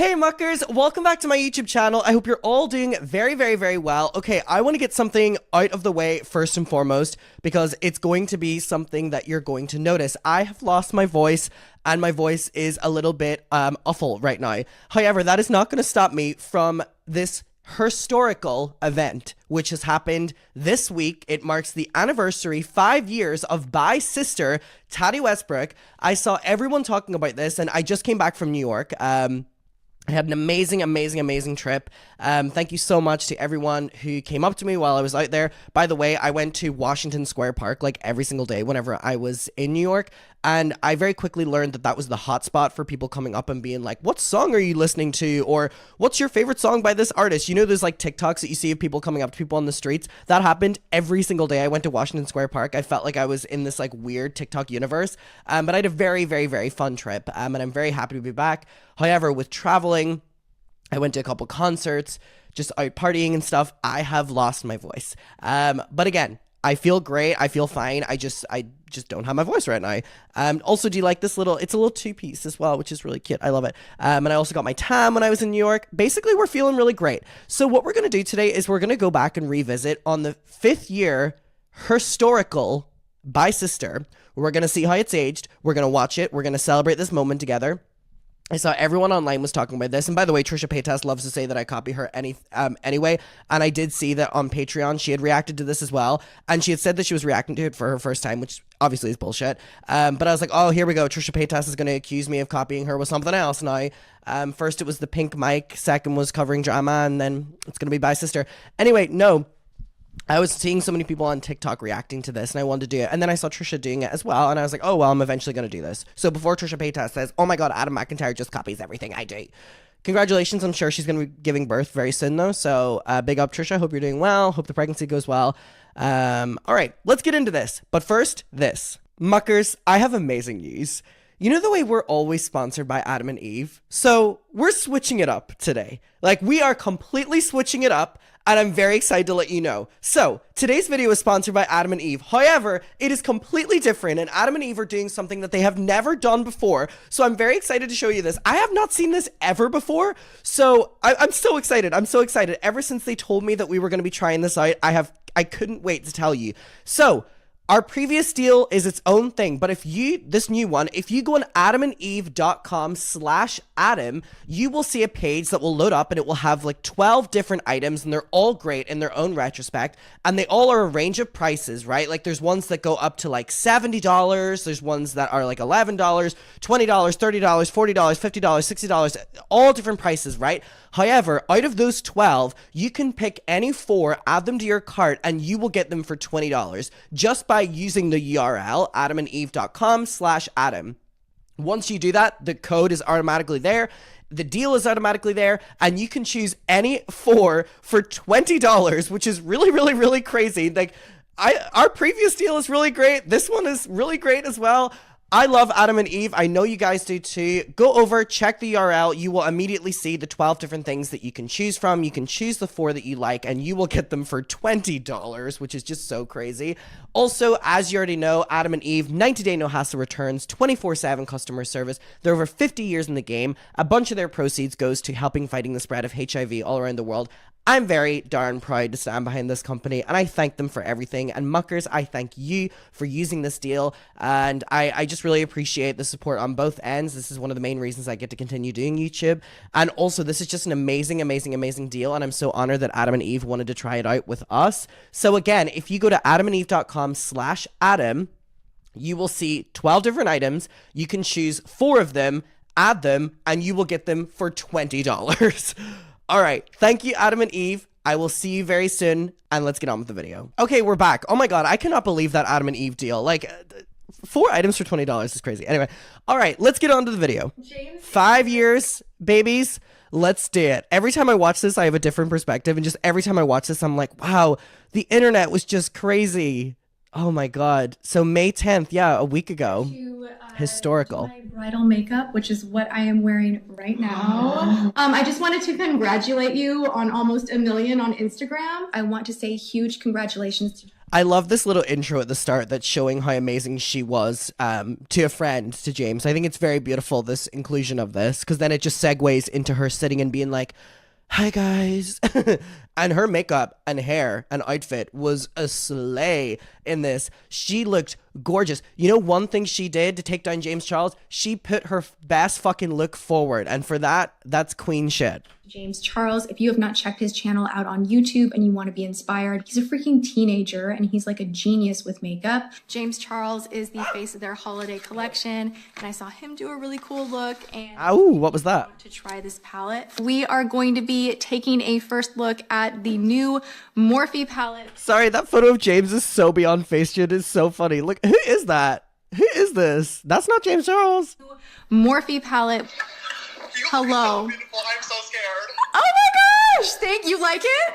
Hey muckers, welcome back to my YouTube channel. I hope you're all doing very, very, very well. Okay, I want to get something out of the way first and foremost because it's going to be something that you're going to notice. I have lost my voice and my voice is a little bit awful right now. However, that is not going to stop me from this historical event which has happened this week. It marks the anniversary 5 years of Bye Sister Tati Westbrook. I saw everyone talking about this and I just came back from New York. I had an amazing trip. Thank you so much to everyone who came up to me while I was out there. By the way, I went to Washington Square Park like every single day whenever I was in New York. And I very quickly learned that that was the hotspot for people coming up and being like, what song are you listening to? Or what's your favorite song by this artist? You know, there's like TikToks that you see of people coming up to people on the streets. That happened every single day I went to Washington Square Park. I felt like I was in this like weird TikTok universe. But I had a very fun trip. And I'm very happy to be back. However, with traveling, I went to a couple concerts, just out partying and stuff. I have lost my voice. But again, I feel great. I feel fine. I just don't have my voice right now. Also, do you like this little, it's a little two-piece as well, which is really cute. I love it. And I also got my tam when I was in New York. Basically, we're feeling really great. So what we're going to do today is we're going to go back and revisit on the 5th year historical Bye Sister. We're going to see how it's aged. We're going to watch it. We're going to celebrate this moment together. I saw everyone online was talking about this. And by the way, Trisha Paytas loves to say that I copy her anyway. And I did see that on Patreon, she had reacted to this as well. And she had said that she was reacting to it for her first time, which obviously is bullshit. But I was like, oh, here we go. Trisha Paytas is going to accuse me of copying her with something else now. First, it was the pink mic. Second was covering drama. And then it's going to be Bye Sister. Anyway, no. I was seeing so many people on TikTok reacting to this and I wanted to do it. And then I saw Trisha doing it as well. And I was like, oh, well, I'm eventually going to do this. So before Trisha Paytas says, oh my God, Adam McIntyre just copies everything I do. Congratulations. I'm sure she's going to be giving birth very soon though. So big up Trisha. Hope you're doing well. Hope the pregnancy goes well. All right, let's get into this. But first, this. Muckers, I have amazing news. You know the way we're always sponsored by Adam and Eve? So we're switching it up today. Like we are completely switching it up. And I'm very excited to let you know. So, today's video is sponsored by Adam and Eve. However, it is completely different, and Adam and Eve are doing something that they have never done before. So, I'm very excited to show you this. I have not seen this ever before, so I'm so excited. I'm so excited. Ever since they told me that we were going to be trying this out, I couldn't wait to tell you. So, our previous deal is its own thing, but if you, this new one, if you go on adamandeve.com/Adam, you will see a page that will load up and it will have like 12 different items and they're all great in their own retrospect and they all are a range of prices, right? Like there's ones that go up to like $70, there's ones that are like $11, $20, $30, $40, $50, $60, all different prices, right? However, out of those 12, you can pick any 4, add them to your cart, and you will get them for $20 just by using the URL adamandeve.com/Adam. Once you do that, the code is automatically there. The deal is automatically there, and you can choose any 4 for $20, which is really crazy. Like, our previous deal is really great. This one is really great as well. I love Adam and Eve. I know you guys do too. Go over, check the URL. You will immediately see the 12 different things that you can choose from. You can choose the 4 that you like, and you will get them for $20, which is just so crazy. Also, as you already know, Adam and Eve, 90-day no-hassle returns, 24/7 customer service. They're over 50 years in the game. A bunch of their proceeds goes to helping fighting the spread of HIV all around the world. I'm very darn proud to stand behind this company, and I thank them for everything. And muckers, I thank you for using this deal, and I just really appreciate the support on both ends. This is one of the main reasons I get to continue doing YouTube, and also this is just an amazing deal, and I'm so honored that Adam and Eve wanted to try it out with us. So again, if you go to adamandeve.com/Adam, you will see 12 different items. You can choose 4 of them, add them, and you will get them for $20. All right, thank you, Adam and Eve. I will see you very soon, and let's get on with the video. Okay, we're back. Oh my God, I cannot believe that Adam and Eve deal. Like, 4 items for $20 is crazy. Anyway, all right, let's get on to the video. 5 years, babies. Let's do it. Every time I watch this, I have a different perspective, and just every time I watch this, I'm like, wow, the internet was just crazy. Oh my God. So May 10th, yeah, a week ago. Historical. My bridal makeup, which is what I am wearing right now. I just wanted to congratulate you on almost 1 million on Instagram. I want to say huge congratulations to I love this little intro at the start that's showing how amazing she was to a friend, to James. I think it's very beautiful, this inclusion of this, because then it just segues into her sitting and being like, hi guys. And her makeup and hair and outfit was a slay in this. She looked gorgeous. You know, one thing she did to take down James Charles, she put her best fucking look forward. And for that, that's queen shit. James Charles, if you have not checked his channel out on YouTube and you want to be inspired, he's a freaking teenager and he's like a genius with makeup. James Charles is the face of their holiday collection, and I saw him do a really cool look. And ow, what was that? To try this palette, we are going to be taking a first look at the new Morphe palette. Sorry, that photo of James is so beyond Facetune. It's so funny. Look, who is that? Who is this? That's not James Charles. Morphe palette. Hello. So beautiful. I'm so scared. Oh my gosh! Thank you. Like it?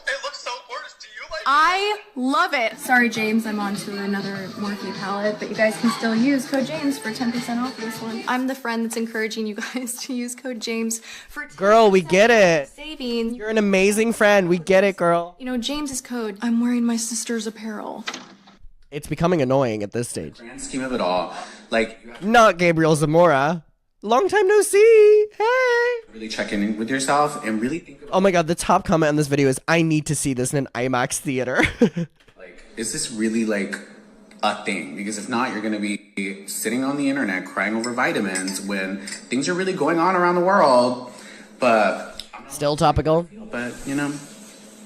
It looks so gorgeous. Do you like it? I love it. Sorry, James, I'm on to another Morphe palette, but you guys can still use code James for 10% off this one. I'm the friend that's encouraging you guys to use code James for 10% Girl, we get it. saving. You're an amazing friend. We get it, girl. You know, James's code. I'm wearing my sister's apparel. It's becoming annoying at this stage. Grand scheme of it all, like you have Not Gabriel Zamora. Long time no see. Hey. to really check in with yourself and really think about, Oh my god, the top comment on this video is, I need to see this in an IMAX theater. like, is this really like a thing? Because if not, you're gonna be sitting on the internet crying over vitamins when things are really going on around the world. But Still topical. you know,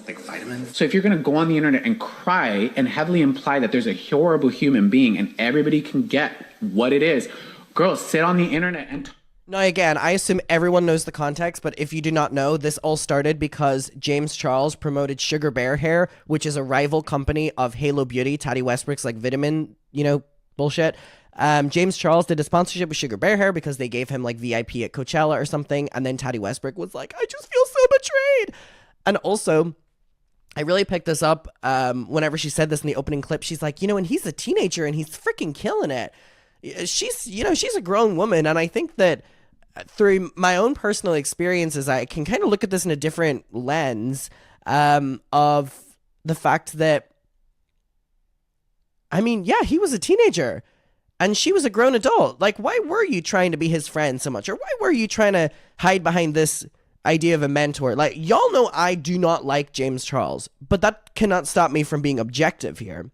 like vitamins. So if you're going to go on the internet and cry and heavily imply that there's a horrible human being and everybody can get what it is, girls, sit on the internet and Now again, I assume everyone knows the context, but if you do not know, this all started because James Charles promoted Sugar Bear Hair, which is a rival company of Halo Beauty, Tati Westbrook's like vitamin, bullshit. James Charles did a sponsorship with Sugar Bear Hair because they gave him like VIP at Coachella or something, and then Tati Westbrook was like, I just feel so betrayed. And also, I really picked this up whenever she said this in the opening clip. She's like, and he's a teenager and he's freaking killing it. She's a grown woman, and I think that through my own personal experiences, I can kind of look at this in a different lens of the fact that, he was a teenager and she was a grown adult. Like, why were you trying to be his friend so much? Or why were you trying to hide behind this idea of a mentor? Like, y'all know I do not like James Charles, but that cannot stop me from being objective here.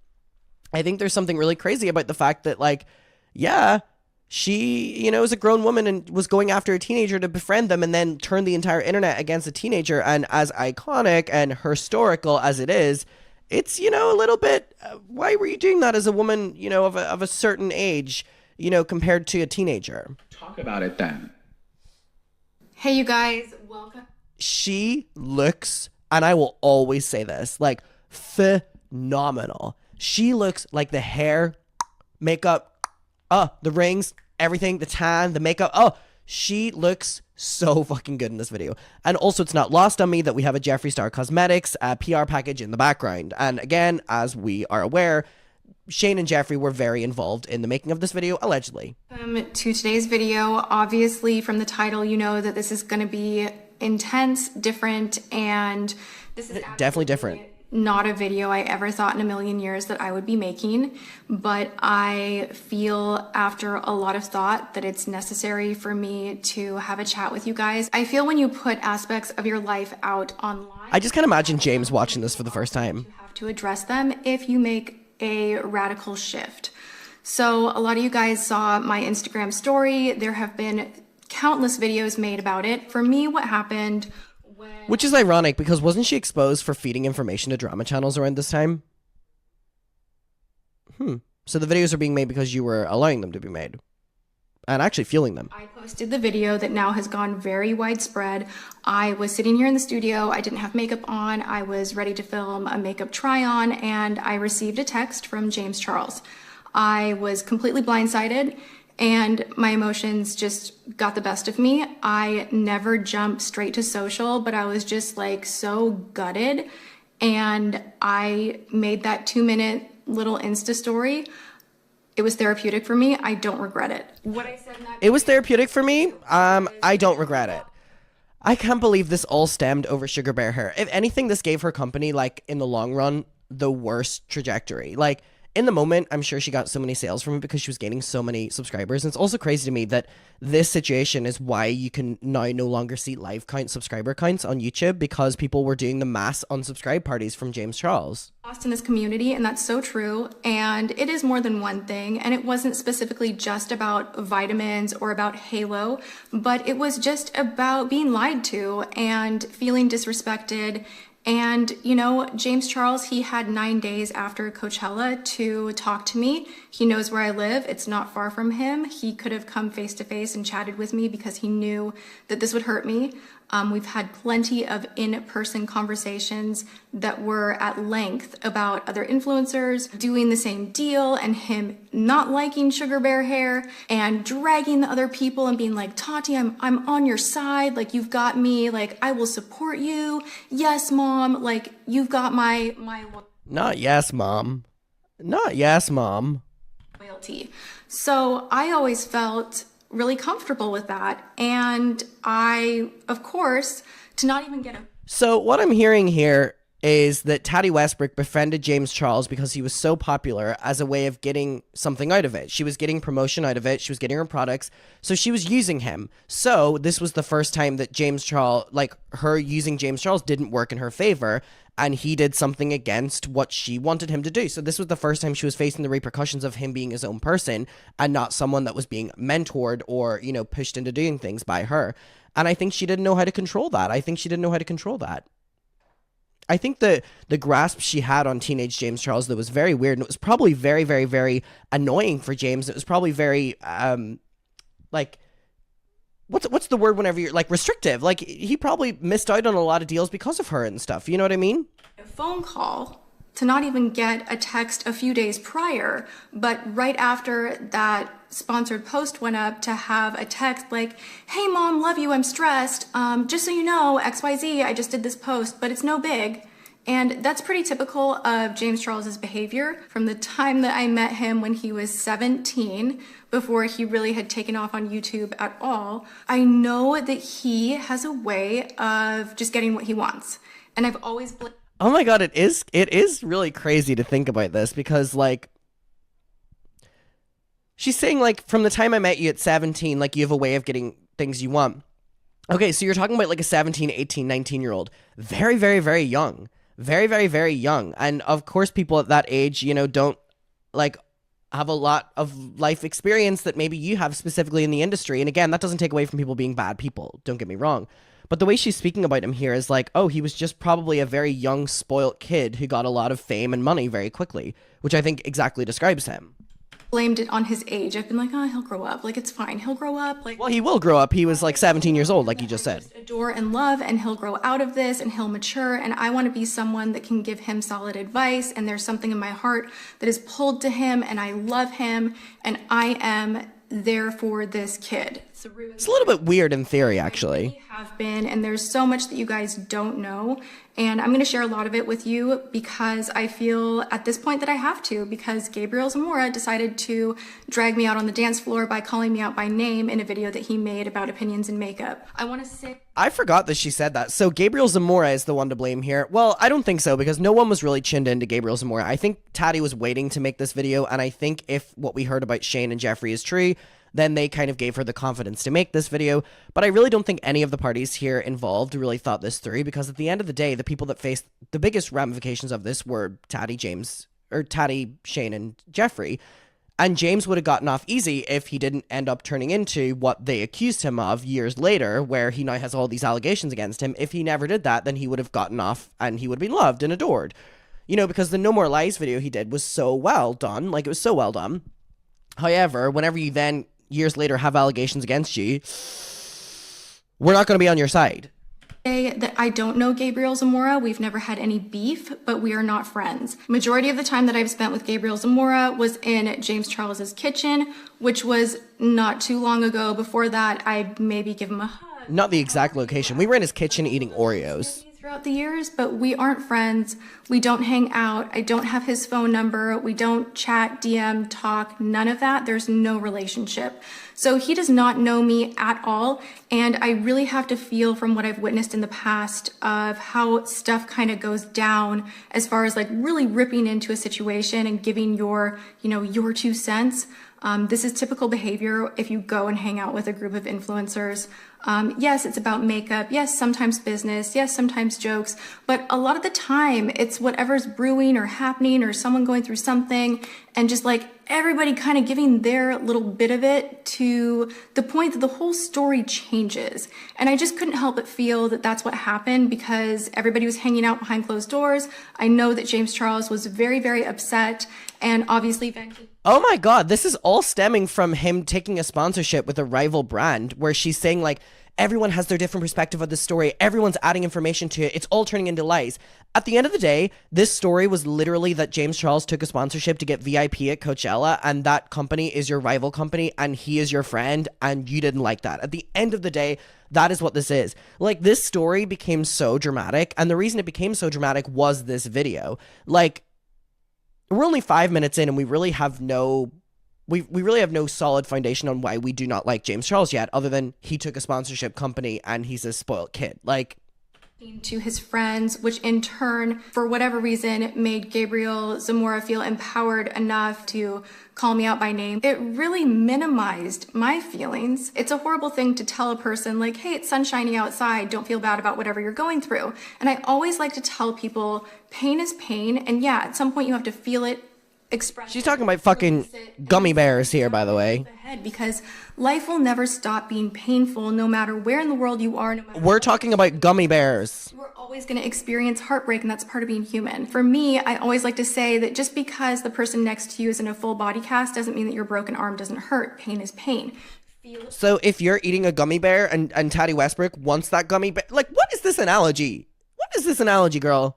I think there's something really crazy about the fact that, like, yeah, she, is a grown woman and was going after a teenager to befriend them and then turn the entire internet against a teenager. And as iconic and historical as it is, it's, a little bit, why were you doing that as a woman, of a certain age, compared to a teenager? talk about it then. Hey, you guys, welcome. She looks, and I will always say this, like, phenomenal. She looks like the hair, makeup, the rings, everything, the tan, the makeup. She looks so fucking good in this video. And also, it's not lost on me that we have a Jeffree Star Cosmetics PR package in the background. And again, as we are aware, Shane and Jeffree were very involved in the making of this video, allegedly. To today's video. Obviously, from the title, you know that this is going to be intense, different, and this is Definitely different. Not a video I ever thought in a million years that I would be making, but I feel after a lot of thought that it's necessary for me to have a chat with you guys. I feel when you put aspects of your life out online, I just can't imagine James watching this for the first time. you have to address them if you make a radical shift. So a lot of you guys saw my Instagram story. There have been countless videos made about it. For me, what happened when... Which is ironic because wasn't she exposed for feeding information to drama channels around this time? So the videos are being made because you were allowing them to be made and actually fueling them. I posted the video that now has gone very widespread. I was sitting here in the studio. I didn't have makeup on. I was ready to film a makeup try on, and I received a text from James Charles. I was completely blindsided and my emotions just got the best of me. I never jumped straight to social, but I was just like so gutted. And I made that 2-minute little Insta story. It was therapeutic for me. I don't regret it. What I said in that It was therapeutic for me. I don't regret it. I can't believe this all stemmed over Sugar Bear Hair. If anything, this gave her company, like, in the long run, the worst trajectory. Like, in the moment, I'm sure she got so many sales from it because she was gaining so many subscribers. And it's also crazy to me that this situation is why you can now no longer see live count subscriber counts on YouTube, because people were doing the mass unsubscribe parties from James Charles. Lost in this community, and that's so true. And it is more than one thing. And it wasn't specifically just about vitamins or about Halo, but it was just about being lied to and feeling disrespected. And, you know, James Charles, he had 9 days after Coachella to talk to me. He knows where I live. It's not far from him. He could have come face to face and chatted with me because he knew that this would hurt me. We've had plenty of in-person conversations that were at length about other influencers doing the same deal and him not liking sugar bear hair and dragging the other people and being like, Tati, I'm on your side. Like, you've got me. Like, I will support you. Yes, mom. Like, you've got my Not yes, mom. Not yes, mom. loyalty. So I always felt really comfortable with that. And I, of course, to not even get a... So what I'm hearing here is that Tati Westbrook befriended James Charles because he was so popular as a way of getting something out of it. She was getting promotion out of it. She was getting her products. So she was using him. So this was the first time that James Charles, like, her using James Charles didn't work in her favor, and he did something against what she wanted him to do. So this was the first time she was facing the repercussions of him being his own person and not someone that was being mentored or, you know, pushed into doing things by her. And I think she didn't know how to control that. I think the grasp she had on teenage James Charles, that was very weird, and it was probably very, very, very annoying for James. It was probably very, like, what's the word whenever you're, like, restrictive? Like, he probably missed out on a lot of deals because of her and stuff. You know what I mean? A phone call, to not even get a text a few days prior, but right after that sponsored post went up, to have a text like, hey mom, love you, I'm stressed. Just so you know, XYZ, I just did this post, but it's no big. And that's pretty typical of James Charles's behavior from the time that I met him when he was 17, before he really had taken off on YouTube at all. I know that he has a way of just getting what he wants. And I've always... Oh my god, it is really crazy to think about this, because, like, she's saying, like, from the time I met you at 17, like, you have a way of getting things you want. Okay, so you're talking about, like, a 17, 18, 19-year-old. Very, very, very young. Very, very, very young. And, of course, people at that age, you know, don't, like, have a lot of life experience that maybe you have specifically in the industry. And, again, that doesn't take away from people being bad people. Don't get me wrong. But the way she's speaking about him here is like, oh, he was just probably a very young, spoilt kid who got a lot of fame and money very quickly, which I think exactly describes him. Blamed it on his age. I've been like, oh, he'll grow up. Like, it's fine. He'll grow up. Like, well, he will grow up. He was like 17 years old, like you just said. Adore and love, and he'll grow out of this, and he'll mature. And I want to be someone that can give him solid advice. And there's something in my heart that is pulled to him, and I love him, and I am there for this kid. It's a little bit weird in theory, actually. Have been, and there's so much that you guys don't know, and I'm going to share a lot of it with you because I feel at this point that I have to, because Gabriel Zamora decided to drag me out on the dance floor by calling me out by name in a video that he made about opinions and makeup. I forgot that she said that. So Gabriel Zamora is the one to blame here. Well, I don't think so, because no one was really chinned into Gabriel Zamora. I think Tati was waiting to make this video, and I think if what we heard about Shane and Jeffree is true, then they kind of gave her the confidence to make this video. But I really don't think any of the parties here involved really thought this through, because at the end of the day, the people that faced the biggest ramifications of this were Tati, Shane, and Jeffree. And James would have gotten off easy if he didn't end up turning into what they accused him of years later, where he now has all these allegations against him. If he never did that, then he would have gotten off and he would have been loved and adored. You know, because the No More Lies video he did was so well done. Like, it was so well done. However, whenever you then years later have allegations against you, we're not going to be on your side. That I don't know Gabriel Zamora. We've never had any beef, but we are not friends. Majority of the time that I've spent with Gabriel Zamora was in James Charles's kitchen, which was not too long ago. Before that, I'd maybe give him a hug. Not the exact location. We were in his kitchen eating Oreos. throughout the years, but we aren't friends. We don't hang out. I don't have his phone number. We don't chat, DM, talk, none of that. There's no relationship. So he does not know me at all. And I really have to feel from what I've witnessed in the past of how stuff kind of goes down as far as like really ripping into a situation and giving your, your 2 cents. This is typical behavior if you go and hang out with a group of influencers. Yes, it's about makeup. Yes, sometimes business. Yes, sometimes jokes. But a lot of the time, it's whatever's brewing or happening or someone going through something and just like everybody kind of giving their little bit of it to the point that the whole story changes. And I just couldn't help but feel that that's what happened because everybody was hanging out behind closed doors. I know that James Charles was very, very upset and obviously vented. Oh my God, this is all stemming from him taking a sponsorship with a rival brand where she's saying like, everyone has their different perspective of the story. Everyone's adding information to it. It's all turning into lies. At the end of the day, this story was literally that James Charles took a sponsorship to get VIP at Coachella, and that company is your rival company, and he is your friend, and you didn't like that. At the end of the day, that is what this is. Like, this story became so dramatic, and the reason it became so dramatic was this video. Like, we're only 5 minutes in, and we really have no solid foundation on why we do not like James Charles yet, other than he took a sponsorship company and he's a spoiled kid. Like, to his friends, which in turn, for whatever reason, made Gabriel Zamora feel empowered enough to call me out by name. It really minimized my feelings. It's a horrible thing to tell a person like, hey, it's sun shining outside. Don't feel bad about whatever you're going through. And I always like to tell people pain is pain. And yeah, at some point you have to feel it. She's talking about fucking gummy bears here, by the way. Because life will never stop being painful no matter where in the world you are. We're talking about gummy bears. We're always going to experience heartbreak, and that's part of being human. For me, I always like to say that just because the person next to you is in a full body cast doesn't mean that your broken arm doesn't hurt. Pain is pain. So if you're eating a gummy bear and Tati Westbrook wants that gummy bear, like, what is this analogy? What is this analogy, girl?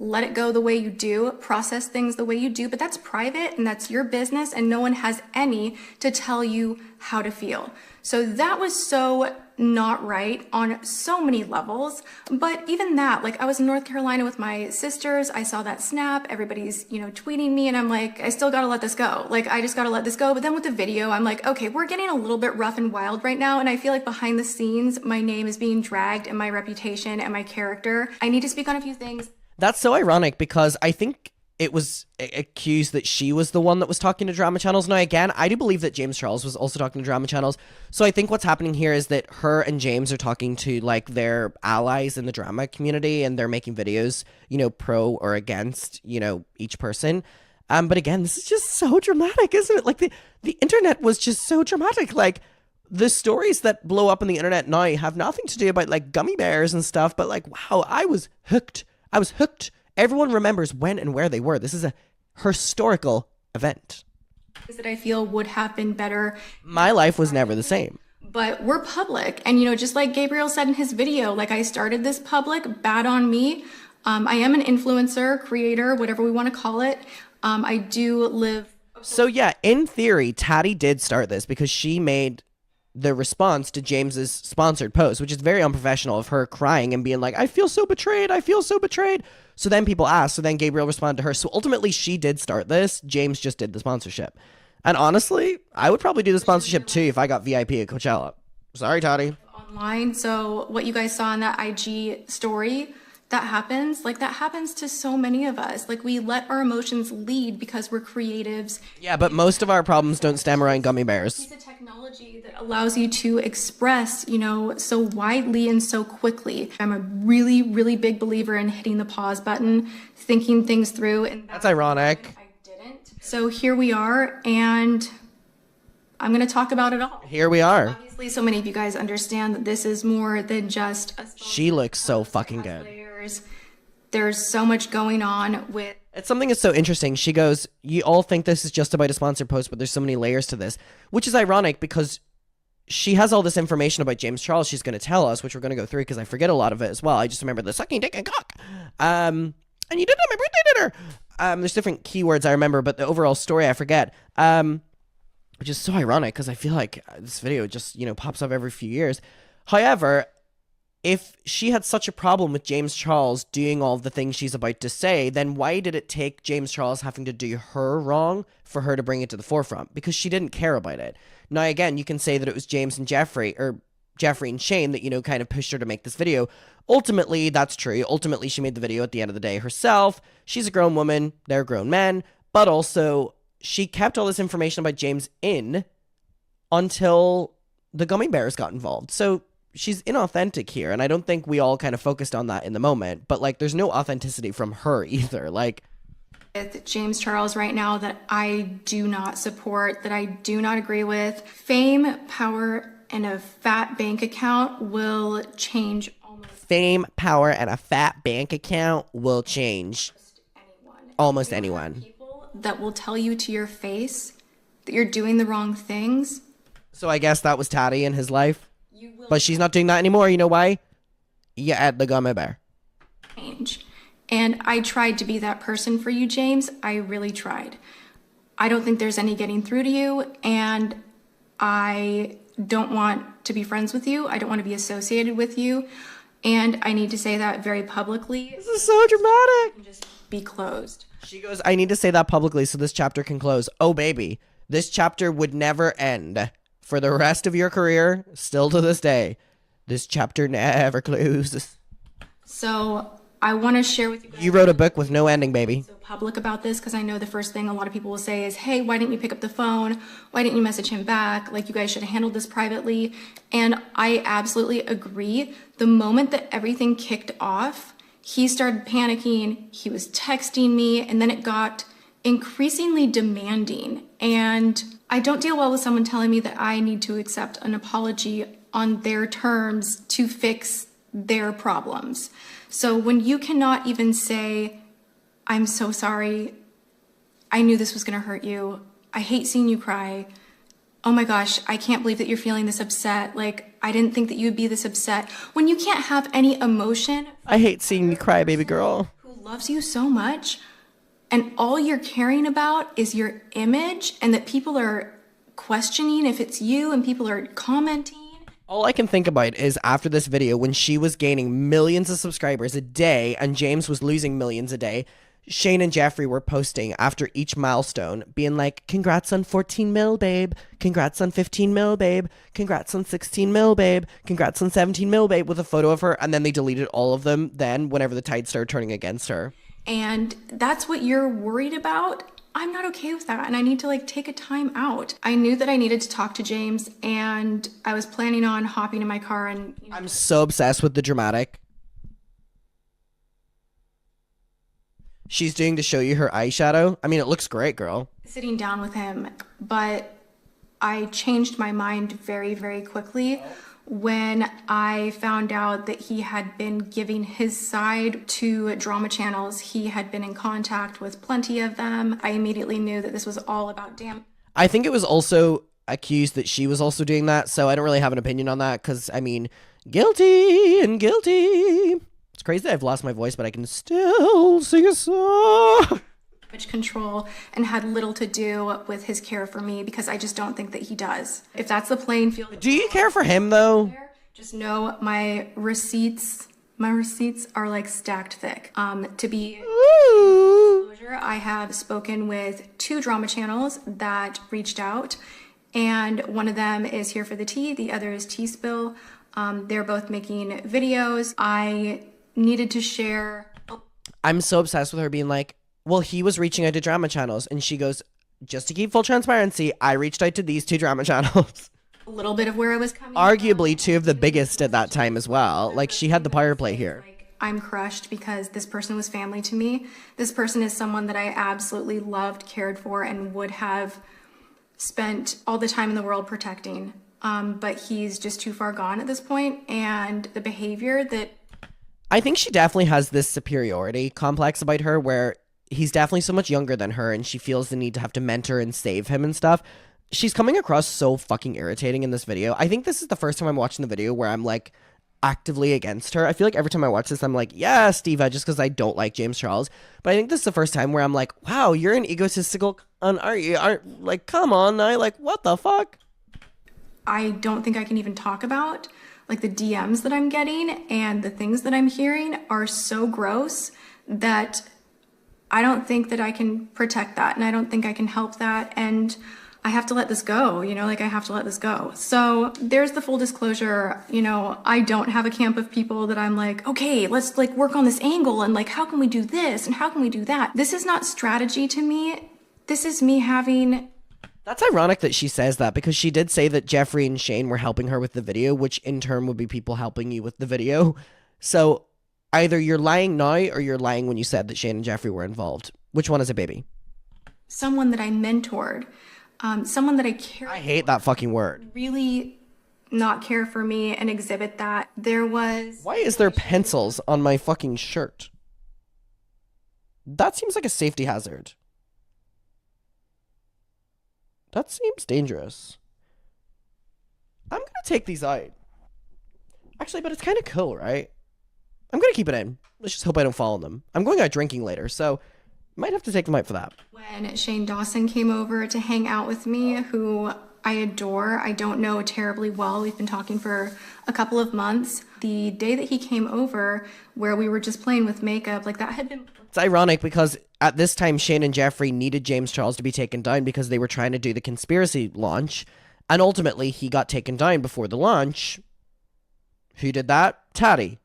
Let it go the way you do, process things the way you do, but that's private and that's your business and no one has any to tell you how to feel. So that was so not right on so many levels. But even that, like I was in North Carolina with my sisters, I saw that snap, everybody's, tweeting me and I'm like, I still gotta let this go. Like, I just gotta let this go. But then with the video, I'm like, okay, we're getting a little bit rough and wild right now. And I feel like behind the scenes, my name is being dragged and my reputation and my character. I need to speak on a few things. That's so ironic because I think it was accused that she was the one that was talking to drama channels. Now, again, I do believe that James Charles was also talking to drama channels. So I think what's happening here is that her and James are talking to like their allies in the drama community and they're making videos, pro or against, each person. But again, this is just so dramatic, isn't it? Like the internet was just so dramatic. Like the stories that blow up on the internet now have nothing to do about like gummy bears and stuff. But like, wow, I was hooked. Everyone remembers when and where they were. This is a historical event. That I feel would have been better. My life was never the same. But we're public. And, just like Gabriel said in his video, like I started this public, bad on me. I am an influencer, creator, whatever we want to call it. I do live. So yeah, in theory, Tati did start this because she made the response to James's sponsored post, which is very unprofessional of her crying and being like, I feel so betrayed. I feel so betrayed. So then people asked. So then Gabriel responded to her. So ultimately she did start this. James just did the sponsorship. And honestly, I would probably do the sponsorship too if I got VIP at Coachella. Sorry, Tati. Online. So what you guys saw in that IG story, that happens to so many of us. Like we let our emotions lead because we're creatives. Yeah, but most of our problems don't stem around gummy bears. It's a technology that allows you to express, so widely and so quickly. I'm a really, really big believer in hitting the pause button, thinking things through. And that's ironic. I didn't. So here we are, and I'm going to talk about it all. Here we are. Obviously, so many of you guys understand that this is more than just a She looks so fucking good. There's so much going on with... It's something that's so interesting. She goes, you all think this is just about a sponsored post, but there's so many layers to this, which is ironic because she has all this information about James Charles she's going to tell us, which we're going to go through because I forget a lot of it as well. I just remember the sucking dick and cock. And you did it at my birthday dinner. There's different keywords I remember, but the overall story I forget. Which is so ironic because I feel like this video just, pops up every few years. However, if she had such a problem with James Charles doing all the things she's about to say, then why did it take James Charles having to do her wrong for her to bring it to the forefront? Because she didn't care about it. Now, again, you can say that it was James and Jeffrey, or Jeffrey and Shane, that, you know, kind of pushed her to make this video. Ultimately, that's true. Ultimately, she made the video at the end of the day herself. She's a grown woman. They're grown men. But also, she kept all this information about James in until the gummy bears got involved. So she's inauthentic here, and I don't think we all kind of focused on that in the moment, but like there's no authenticity from her either. Like, with James Charles right now that I do not support, that I do not agree with. Fame, power, and a fat bank account will change fame, power, and a fat bank account will change almost anyone. People that will tell you to your face that you're doing the wrong things. So I guess that was Tati in his life. But she's not doing that anymore. You know why? You add the gummy bear. Change. And I tried to be that person for you, James. I really tried. I don't think there's any getting through to you, and I don't want to be friends with you. I don't want to be associated with you. And I need to say that very publicly. This is so dramatic. Just be closed. She goes, I need to say that publicly so this chapter can close. Oh, baby. This chapter would never end. For the rest of your career, still to this day, this chapter never closes. So I want to share with you guys. You wrote a book with no ending, baby. So public about this, because I know the first thing a lot of people will say is, hey, why didn't you pick up the phone? Why didn't you message him back? Like, you guys should have handled this privately. And I absolutely agree. The moment that everything kicked off, he started panicking. He was texting me, and then it got increasingly demanding. And I don't deal well with someone telling me that I need to accept an apology on their terms to fix their problems. So when you cannot even say, I'm so sorry, I knew this was gonna hurt you, I hate seeing you cry, oh my gosh, I can't believe that you're feeling this upset, like, I didn't think that you'd be this upset. When you can't have any emotion. I hate seeing you cry, baby girl. Who loves you so much, and all you're caring about is your image, and that people are questioning if it's you, and people are commenting. All I can think about is after this video, when she was gaining millions of subscribers a day and James was losing millions a day, Shane and Jeffrey were posting after each milestone, being like, congrats on 14 mil, babe. Congrats on 15 mil, babe. Congrats on 16 mil, babe. Congrats on 17 mil, babe, with a photo of her. And then they deleted all of them then whenever the tide started turning against her. And that's what you're worried about. I'm not okay with that, and I need to like take a time out. I knew that I needed to talk to James, and I was planning on hopping in my car and, you know, I'm so obsessed with the dramatic. She's doing to show you her eyeshadow. I mean, it looks great, girl. Sitting down with him, but I changed my mind very, very quickly when I found out that he had been giving his side to drama channels. He had been in contact with plenty of them. I immediately knew that this was all about I think it was also accused that she was also doing that, so I don't really have an opinion on that, because, I mean, guilty and guilty. It's crazy that I've lost my voice, but I can still sing a song. Control, and had little to do with his care for me, because I just don't think that he does. If that's the playing field. Do you care for him though? Just know my receipts are like stacked thick. To be disclosure, I have spoken with 2 drama channels that reached out, and one of them is Here for the Tea, the other is Tea Spill. They're both making videos. I needed to share. I'm so obsessed with her being like, well, he was reaching out to drama channels, and she goes, just to keep full transparency, I reached out to these 2 drama channels. A little bit of where I was coming Arguably from. 2 of the biggest at that time as well. Like, she had the power play here. Like, I'm crushed because this person was family to me. This person is someone that I absolutely loved, cared for, and would have spent all the time in the world protecting. But he's just too far gone at this point, and the behavior that... I think she definitely has this superiority complex about her where he's definitely so much younger than her, and she feels the need to have to mentor and save him and stuff. She's coming across so fucking irritating in this video. I think this is the first time I'm watching the video where I'm like actively against her. I feel like every time I watch this, I'm like, yeah, Steva, just because I don't like James Charles. But I think this is the first time where I'm like, wow, you're an egotistical, aren't like, come on, now, like, what the fuck? I don't think I can even talk about. Like the DMs that I'm getting and the things that I'm hearing are so gross that I don't think that I can protect that, and I don't think I can help that, and I have to let this go, you know, like I have to let this go. So there's the full disclosure, you know, I don't have a camp of people that I'm like, okay, let's like work on this angle and like, how can we do this and how can we do that? This is not strategy to me. This is me having... That's ironic that she says that, because she did say that Jeffree and Shane were helping her with the video, which in turn would be people helping you with the video. So either you're lying now or you're lying when you said that Shane and Jeffree were involved. Which one is it, baby? Someone that I mentored, someone that I care I hate that fucking word. really not care for me and exhibit that. There was... Why is there pencils on my fucking shirt? That seems like a safety hazard. That seems dangerous. I'm gonna take these out. Actually, but it's kind of cool, right? I'm gonna keep it in. Let's just hope I don't fall on them. I'm going out drinking later, so might have to take them out for that. When Shane Dawson came over to hang out with me, who I adore, I don't know terribly well. We've been talking for a couple of months. The day that he came over, where we were just playing with makeup, like that had been... It's ironic because at this time, Shane and Jeffree needed James Charles to be taken down because they were trying to do the conspiracy launch, and ultimately he got taken down before the launch. Who did that? Tati.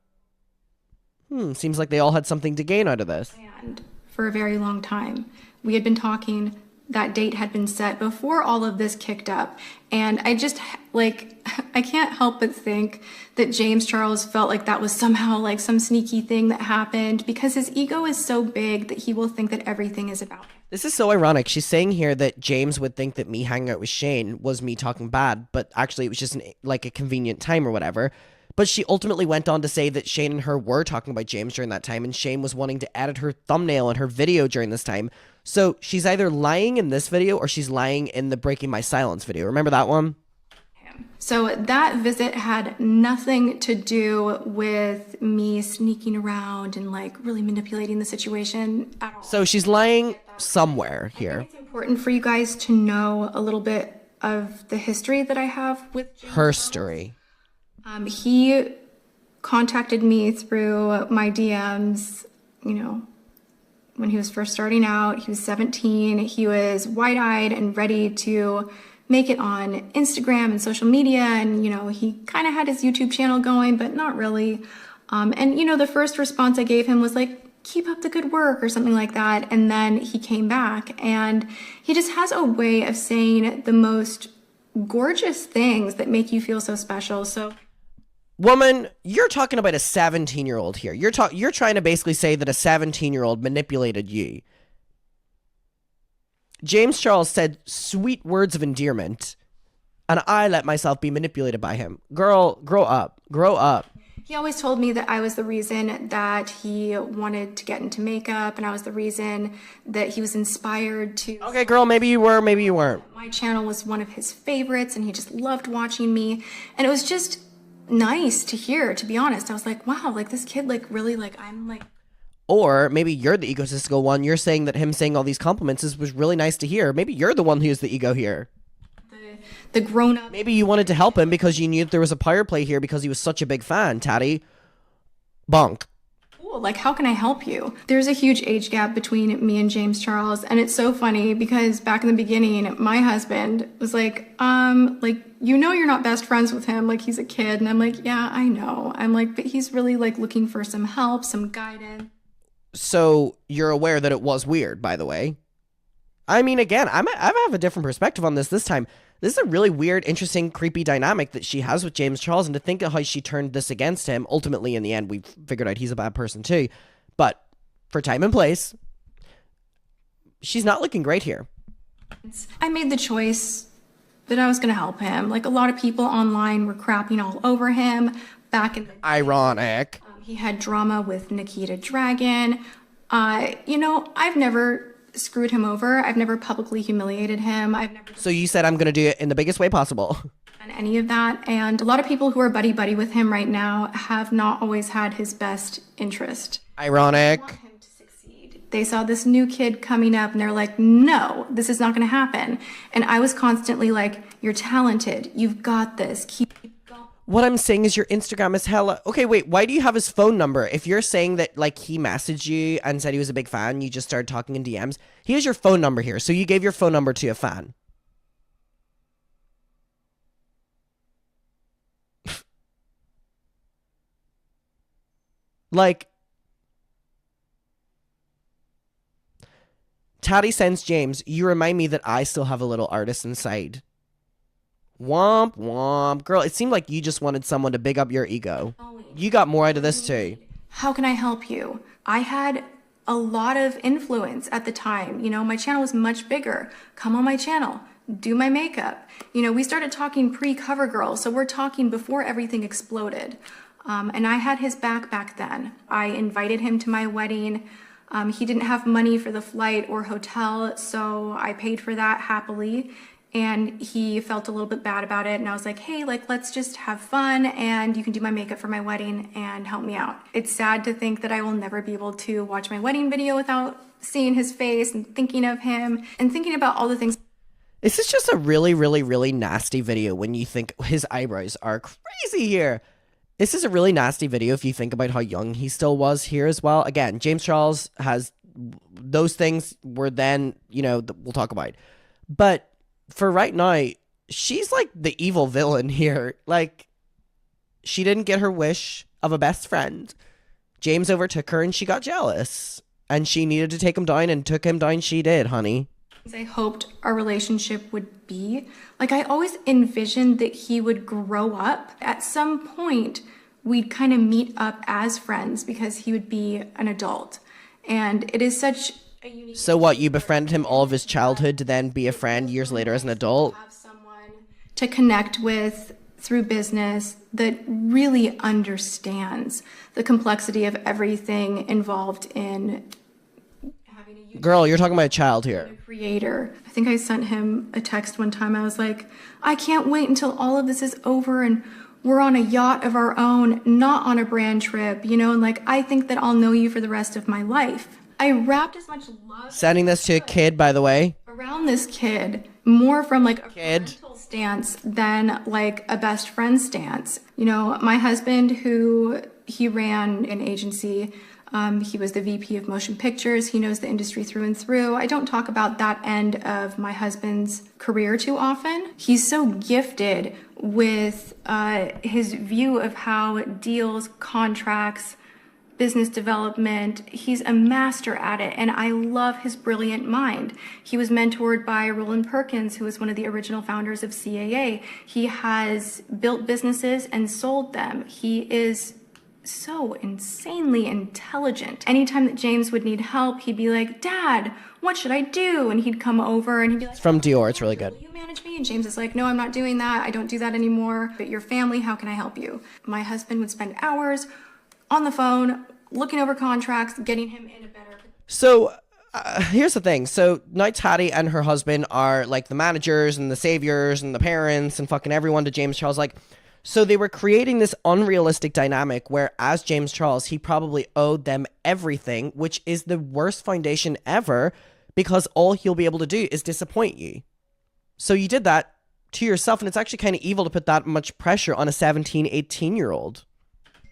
Seems like they all had something to gain out of this. And for a very long time, we had been talking. That date had been set before all of this kicked up. And I just, like, I can't help but think that James Charles felt like that was somehow like some sneaky thing that happened, because his ego is so big that he will think that everything is about him. This is so ironic. She's saying here that James would think that me hanging out with Shane was me talking bad, but actually it was just like a convenient time or whatever. But she ultimately went on to say that Shane and her were talking about James during that time, and Shane was wanting to edit her thumbnail in her video during this time. So she's either lying in this video or she's lying in the Breaking My Silence video. Remember that one? So that visit had nothing to do with me sneaking around and like really manipulating the situation at all. So she's lying somewhere here. It's important for you guys to know a little bit of the history that I have with James Her Charles. story. He contacted me through my DMs, you know, when he was first starting out. He was 17. He was wide-eyed and ready to make it on Instagram and social media. And, you know, he kind of had his YouTube channel going, but not really. And, you know, the first response I gave him was like, keep up the good work or something like that. And then he came back and he just has a way of saying the most gorgeous things that make you feel so special. So, woman, you're talking about a 17-year-old here. You're trying to basically say that a 17-year-old manipulated you. James Charles said sweet words of endearment, and I let myself be manipulated by him. Girl, grow up. Grow up. he always told me that I was the reason that he wanted to get into makeup, and I was the reason that he was inspired to... Okay, girl, maybe you were, maybe you weren't. My channel was one of his favorites, and he just loved watching me, and it was just nice to hear, to be honest. I was like, wow, like this kid, like really, like I'm like... Or maybe you're the egotistical one. You're saying that him saying all these compliments was really nice to hear. Maybe you're the one who's the ego here. The grown-up... Maybe you wanted to help him because you knew that there was a power play here because he was such a big fan, Tati. Bonk. Cool, like how can I help you? There's a huge age gap between me and James Charles, and it's so funny because back in the beginning, my husband was like, you know you're not best friends with him, like he's a kid. And I'm like, yeah, I know. I'm like, but he's really like looking for some help, some guidance. So you're aware that it was weird, by the way. I mean, again, I have a different perspective on this time. This is a really weird, interesting, creepy dynamic that she has with James Charles, and to think of how she turned this against him. Ultimately, in the end, we figured out he's a bad person too. But for time and place, she's not looking great here. I made the choice that I was going to help him. Like a lot of people online were crapping all over him back in the day. Ironic. He had drama with Nikita Dragon. I've never screwed him over. I've never publicly humiliated him. I've never... So you said I'm going to do it in the biggest way possible. ...done any of that. And a lot of people who are buddy-buddy with him right now have not always had his best interest. Ironic. They want him to succeed. They saw this new kid coming up and they're like, no, this is not going to happen. And I was constantly like, you're talented. You've got this. Keep going. What I'm saying is your Instagram is hella... Okay, wait, why do you have his phone number? If you're saying that, like, he messaged you and said he was a big fan, you just started talking in DMs, he has your phone number here, so you gave your phone number to a fan. Like... Tati sends James, you remind me that I still have a little artist inside. Womp womp. Girl, it seemed like you just wanted someone to big up your ego. You got more out of this too. How can I help you? I had a lot of influence at the time. You know, my channel was much bigger. Come on my channel, do my makeup. You know, we started talking pre-CoverGirl, so we're talking before everything exploded. And I had his back then. I invited him to my wedding. He didn't have money for the flight or hotel, so I paid for that happily. And he felt a little bit bad about it. And I was like, hey, like, let's just have fun and you can do my makeup for my wedding and help me out. It's sad to think that I will never be able to watch my wedding video without seeing his face and thinking of him and thinking about all the things. This is just a really, really, really nasty video when you think his eyebrows are crazy here. This is a really nasty video if you think about how young he still was here as well. Again, James Charles has those things were then, you know, we'll talk about. But for right now, she's like the evil villain here. Like, she didn't get her wish of a best friend. James overtook her and she got jealous. And she needed to take him down and took him down. She did, honey. I hoped our relationship would be. Like, I always envisioned that he would grow up. At some point, we'd kind of meet up as friends because he would be an adult. And it is such a unique... So what, you befriended him all of his childhood to then be a friend years later as an adult? Have someone to connect with through business that really understands the complexity of everything involved in having a YouTube Girl, you're talking about a child here. creator. I think I sent him a text one time. I was like, I can't wait until all of this is over and we're on a yacht of our own, not on a brand trip, you know, and like, I think that I'll know you for the rest of my life. I wrapped as much love Sending this to a kid, by the way. around this kid, more from like a parental stance than like a best friend stance. You know, my husband, he ran an agency. He was the VP of motion pictures. He knows the industry through and through. I don't talk about that end of my husband's career too often. He's so gifted with his view of how deals, contracts, business development. He's a master at it, and I love his brilliant mind. He was mentored by Roland Perkins, who was one of the original founders of CAA. He has built businesses and sold them. He is so insanely intelligent. Anytime that James would need help, he'd be like, Dad, what should I do? And he'd come over and he'd be like, It's from Dior. It's really good. Will you manage me? And James is like, no, I'm not doing that. I don't do that anymore. But your family, how can I help you? My husband would spend hours on the phone, looking over contracts, getting him in a better... So here's the thing. So now Tati and her husband are like the managers and the saviors and the parents and fucking everyone to James Charles. Like, so they were creating this unrealistic dynamic where as James Charles, he probably owed them everything, which is the worst foundation ever because all he'll be able to do is disappoint you. So you did that to yourself, and it's actually kind of evil to put that much pressure on a 17, 18-year-old.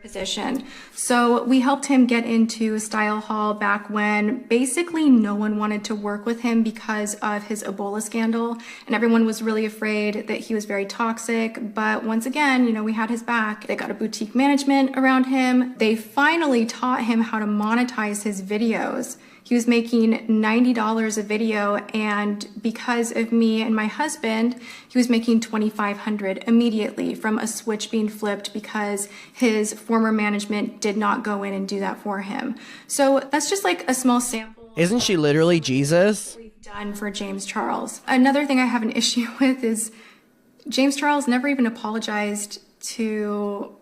Position. So we helped him get into Style Hall back when basically no one wanted to work with him because of his Ebola scandal, and everyone was really afraid that he was very toxic. But once again, you know, we had his back. They got a boutique management around him. They finally taught him how to monetize his videos. He was making $90 a video, and because of me and my husband, he was making $2,500 immediately from a switch being flipped because his former management did not go in and do that for him. So that's just like a small sample. Isn't she literally Jesus? We've done for James Charles. Another thing I have an issue with is James Charles never even apologized to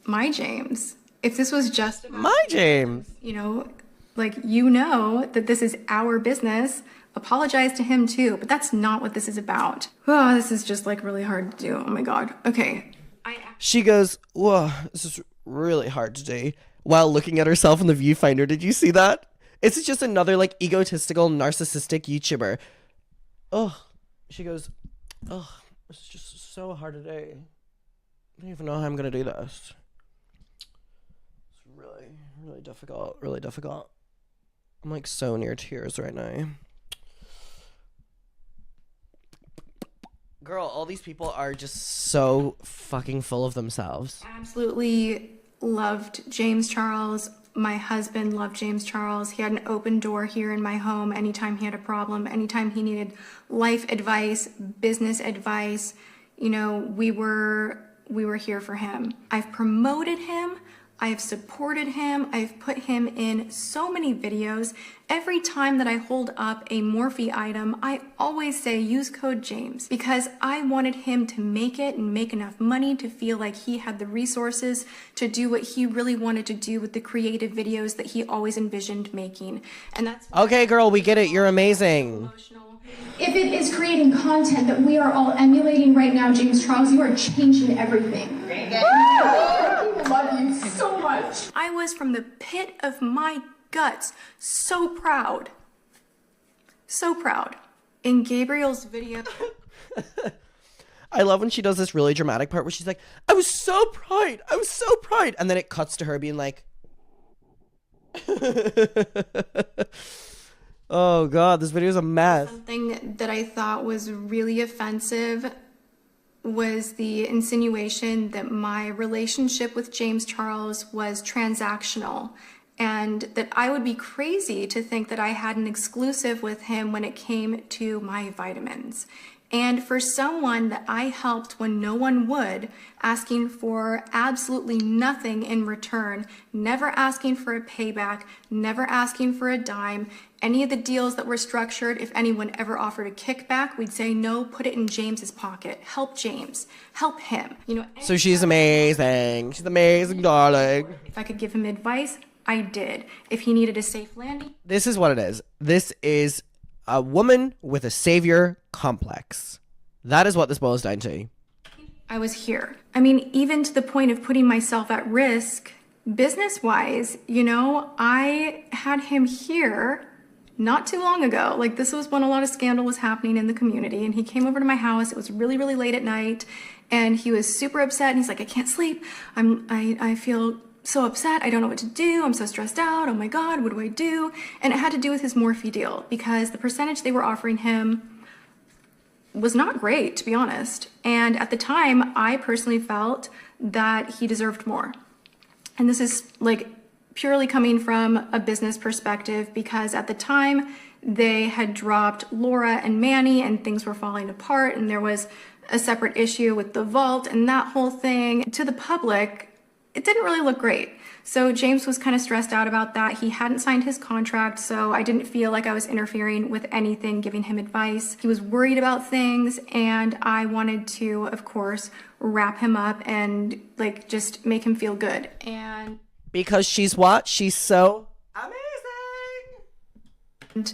my James. If this was just about My James. you know, like, you know that this is our business, apologize to him too, but that's not what this is about. Oh, this is just like really hard to do. Oh my God. Okay. She goes, whoa, this is really hard to do, while looking at herself in the viewfinder. Did you see that? It's just another like egotistical, narcissistic YouTuber. Oh, she goes, oh, this is just so hard to do. I don't even know how I'm gonna do this. It's really, really difficult. Really difficult. I'm like so near tears right now. Girl, all these people are just so fucking full of themselves. Absolutely loved James Charles. My husband loved James Charles. He had an open door here in my home anytime he had a problem, anytime he needed life advice, business advice. You know, we were here for him. I've promoted him. I've supported him. I've put him in so many videos. Every time that I hold up a Morphe item, I always say use code James, because I wanted him to make it and make enough money to feel like he had the resources to do what he really wanted to do with the creative videos that he always envisioned making. And that's okay, girl, we get it. You're amazing. If it is creating content that we are all emulating right now, James Charles, you are changing everything. I love you so much. I was, from the pit of my guts, so proud. So proud. In Gabriel's video. I love when she does this really dramatic part where she's like, I was so proud. I was so proud. And then it cuts to her being like, oh God, this video is a mess. Something that I thought was really offensive was the insinuation that my relationship with James Charles was transactional, and that I would be crazy to think that I had an exclusive with him when it came to my vitamins. And for someone that I helped when no one would, asking for absolutely nothing in return, never asking for a payback, never asking for a dime, any of the deals that were structured, if anyone ever offered a kickback, we'd say no, put it in James's pocket. Help James. Help him. You know. So she's amazing. She's amazing, darling. If I could give him advice, I did. If he needed a safe landing. This is what it is. This is a woman with a savior complex. That is what this boils down to. I was here. I mean, even to the point of putting myself at risk business-wise, you know, I had him here not too long ago. Like, this was when a lot of scandal was happening in the community, and he came over to my house. It was really, really late at night, and he was super upset, and he's like, I can't sleep. I feel so upset. I don't know what to do. I'm so stressed out. Oh my God, what do I do? And it had to do with his Morphe deal, because the percentage they were offering him was not great, to be honest. And at the time, I personally felt that he deserved more. And this is like purely coming from a business perspective, because at the time they had dropped Laura and Manny and things were falling apart, and there was a separate issue with the vault and that whole thing. To the public, it didn't really look great. So James was kind of stressed out about that. He hadn't signed his contract, so I didn't feel like I was interfering with anything, giving him advice. He was worried about things, and I wanted to, of course, wrap him up and like just make him feel good. And because she's what? She's so amazing. And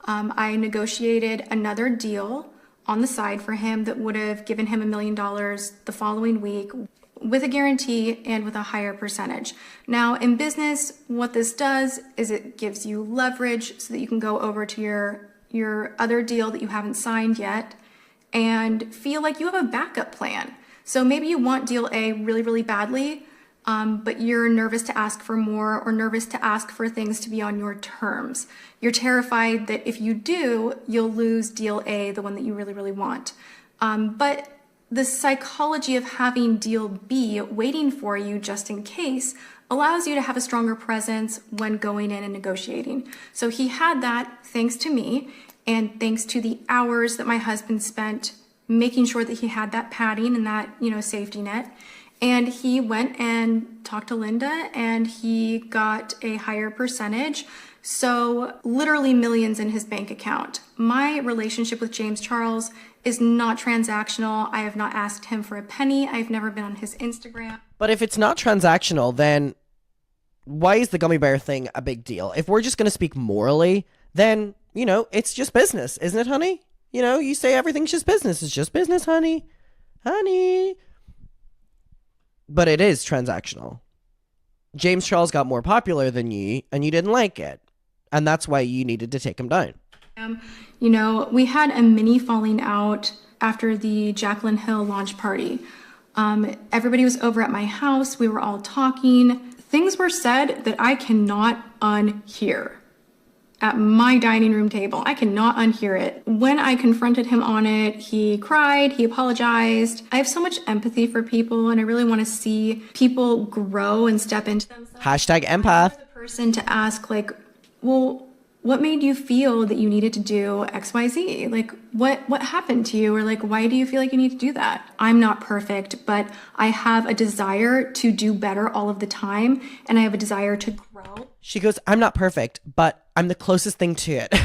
I negotiated another deal on the side for him that would have given him $1 million the following week, with a guarantee and with a higher percentage. Now, in business, what this does is it gives you leverage so that you can go over to your other deal that you haven't signed yet and feel like you have a backup plan. So maybe you want deal A really, really badly, but you're nervous to ask for more, or nervous to ask for things to be on your terms. You're terrified that if you do, you'll lose deal A, the one that you really, really want. But the psychology of having deal B waiting for you just in case allows you to have a stronger presence when going in and negotiating. So he had that thanks to me, and thanks to the hours that my husband spent making sure that he had that padding and that, you know, safety net. And he went and talked to Linda, and he got a higher percentage. So literally millions in his bank account. My relationship with James Charles is not transactional. I have not asked him for a penny. I've never been on his Instagram. But if it's not transactional, then why is the gummy bear thing a big deal? If we're just going to speak morally, then, you know, it's just business, isn't it, honey? You know, you say everything's just business. It's just business, honey. Honey. But it is transactional. James Charles got more popular than you, and you didn't like it. And that's why you needed to take him down. You know, we had a mini falling out after the Jaclyn Hill launch party. Everybody was over at my house. We were all talking. Things were said that I cannot unhear. At my dining room table. I cannot unhear it. When I confronted him on it, he cried, he apologized. I have so much empathy for people and I really want to see people grow and step into themselves. Hashtag empath. I'm the person to ask like, well, what made you feel that you needed to do XYZ? Like, what happened to you? Or like, why do you feel like you need to do that? I'm not perfect, but I have a desire to do better all of the time. And I have a desire to grow. She goes, I'm not perfect, but I'm the closest thing to it.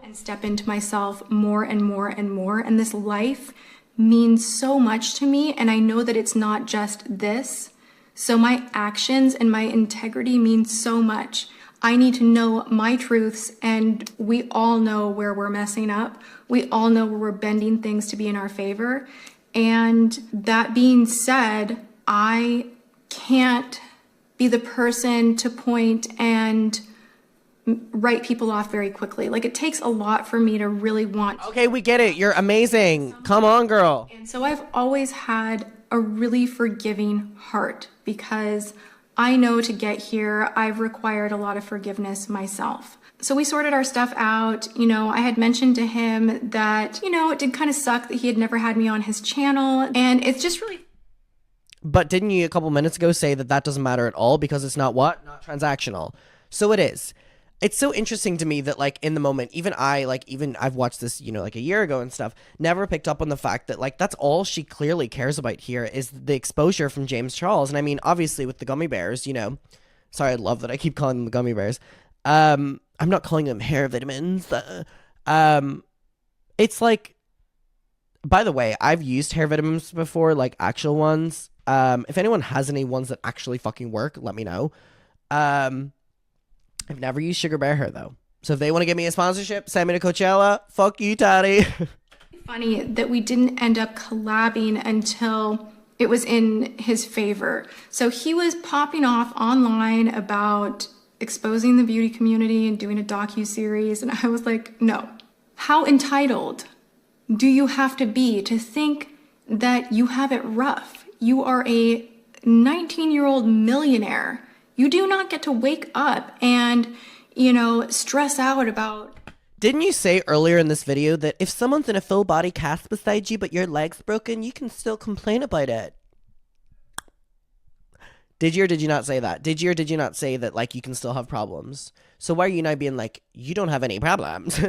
And step into myself more and more and more. And this life means so much to me. And I know that it's not just this. So my actions and my integrity mean so much. I need to know my truths, and we all know where we're messing up. We all know where we're bending things to be in our favor. And that being said, I can't be the person to point and write people off very quickly. Like, it takes a lot for me to really want to. Okay, we get it. You're amazing. Come on, girl. And so I've always had a really forgiving heart because I know to get here, I've required a lot of forgiveness myself. So we sorted our stuff out. You know, I had mentioned to him that, you know, it did kind of suck that he had never had me on his channel. And it's just really... But didn't you a couple minutes ago say that that doesn't matter at all because it's not what? Not transactional. So it is. It's so interesting to me that, like, in the moment, even I've watched this, you know, like a year ago and stuff, never picked up on the fact that, like, that's all she clearly cares about here is the exposure from James Charles. And I mean, obviously with the gummy bears, you know, sorry, I love that I keep calling them the gummy bears. I'm not calling them hair vitamins. It's like, by the way, I've used hair vitamins before, like actual ones. If anyone has any ones that actually fucking work, let me know. I've never used Sugar Bear hair though. So if they want to give me a sponsorship, send me to Coachella. Fuck you, Tati. Funny that we didn't end up collabing until it was in his favor. So he was popping off online about exposing the beauty community and doing a docu-series. And I was like, no. How entitled do you have to be to think that you have it rough? You are a 19-year-old millionaire. You do not get to wake up and, you know, stress out about... Didn't you say earlier in this video that if someone's in a full body cast beside you but your leg's broken, you can still complain about it? Did you or did you not say that? Did you or did you not say that, like, you can still have problems? So why are you not being like, you don't have any problems?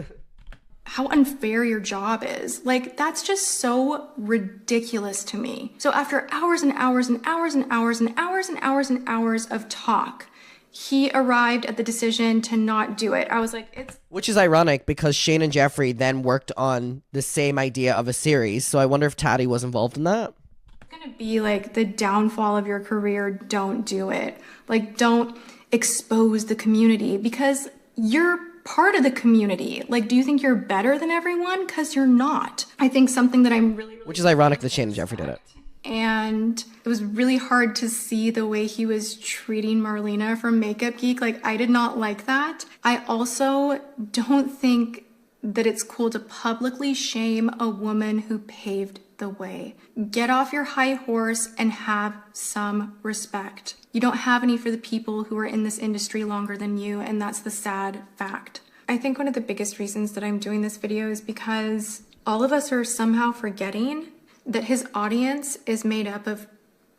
How unfair your job is. Like, that's just so ridiculous to me. So after hours and hours and hours and hours and hours and hours and hours of talk, he arrived at the decision to not do it. I was like, it's... Which is ironic because Shane and Jeffrey then worked on the same idea of a series. So I wonder if Tati was involved in that. It's gonna be like the downfall of your career. Don't do it. Like, don't expose the community because you're part of the community. Like, do you think you're better than everyone? Because you're not. I think something that I'm really Which is ironic that Shane and Jeffrey did it. And it was really hard to see the way he was treating Marlena from Makeup Geek. Like, I did not like that. I also don't think that it's cool to publicly shame a woman who paved the way. Get off your high horse and have some respect. You don't have any for the people who are in this industry longer than you, and that's the sad fact. I think one of the biggest reasons that I'm doing this video is because all of us are somehow forgetting that his audience is made up of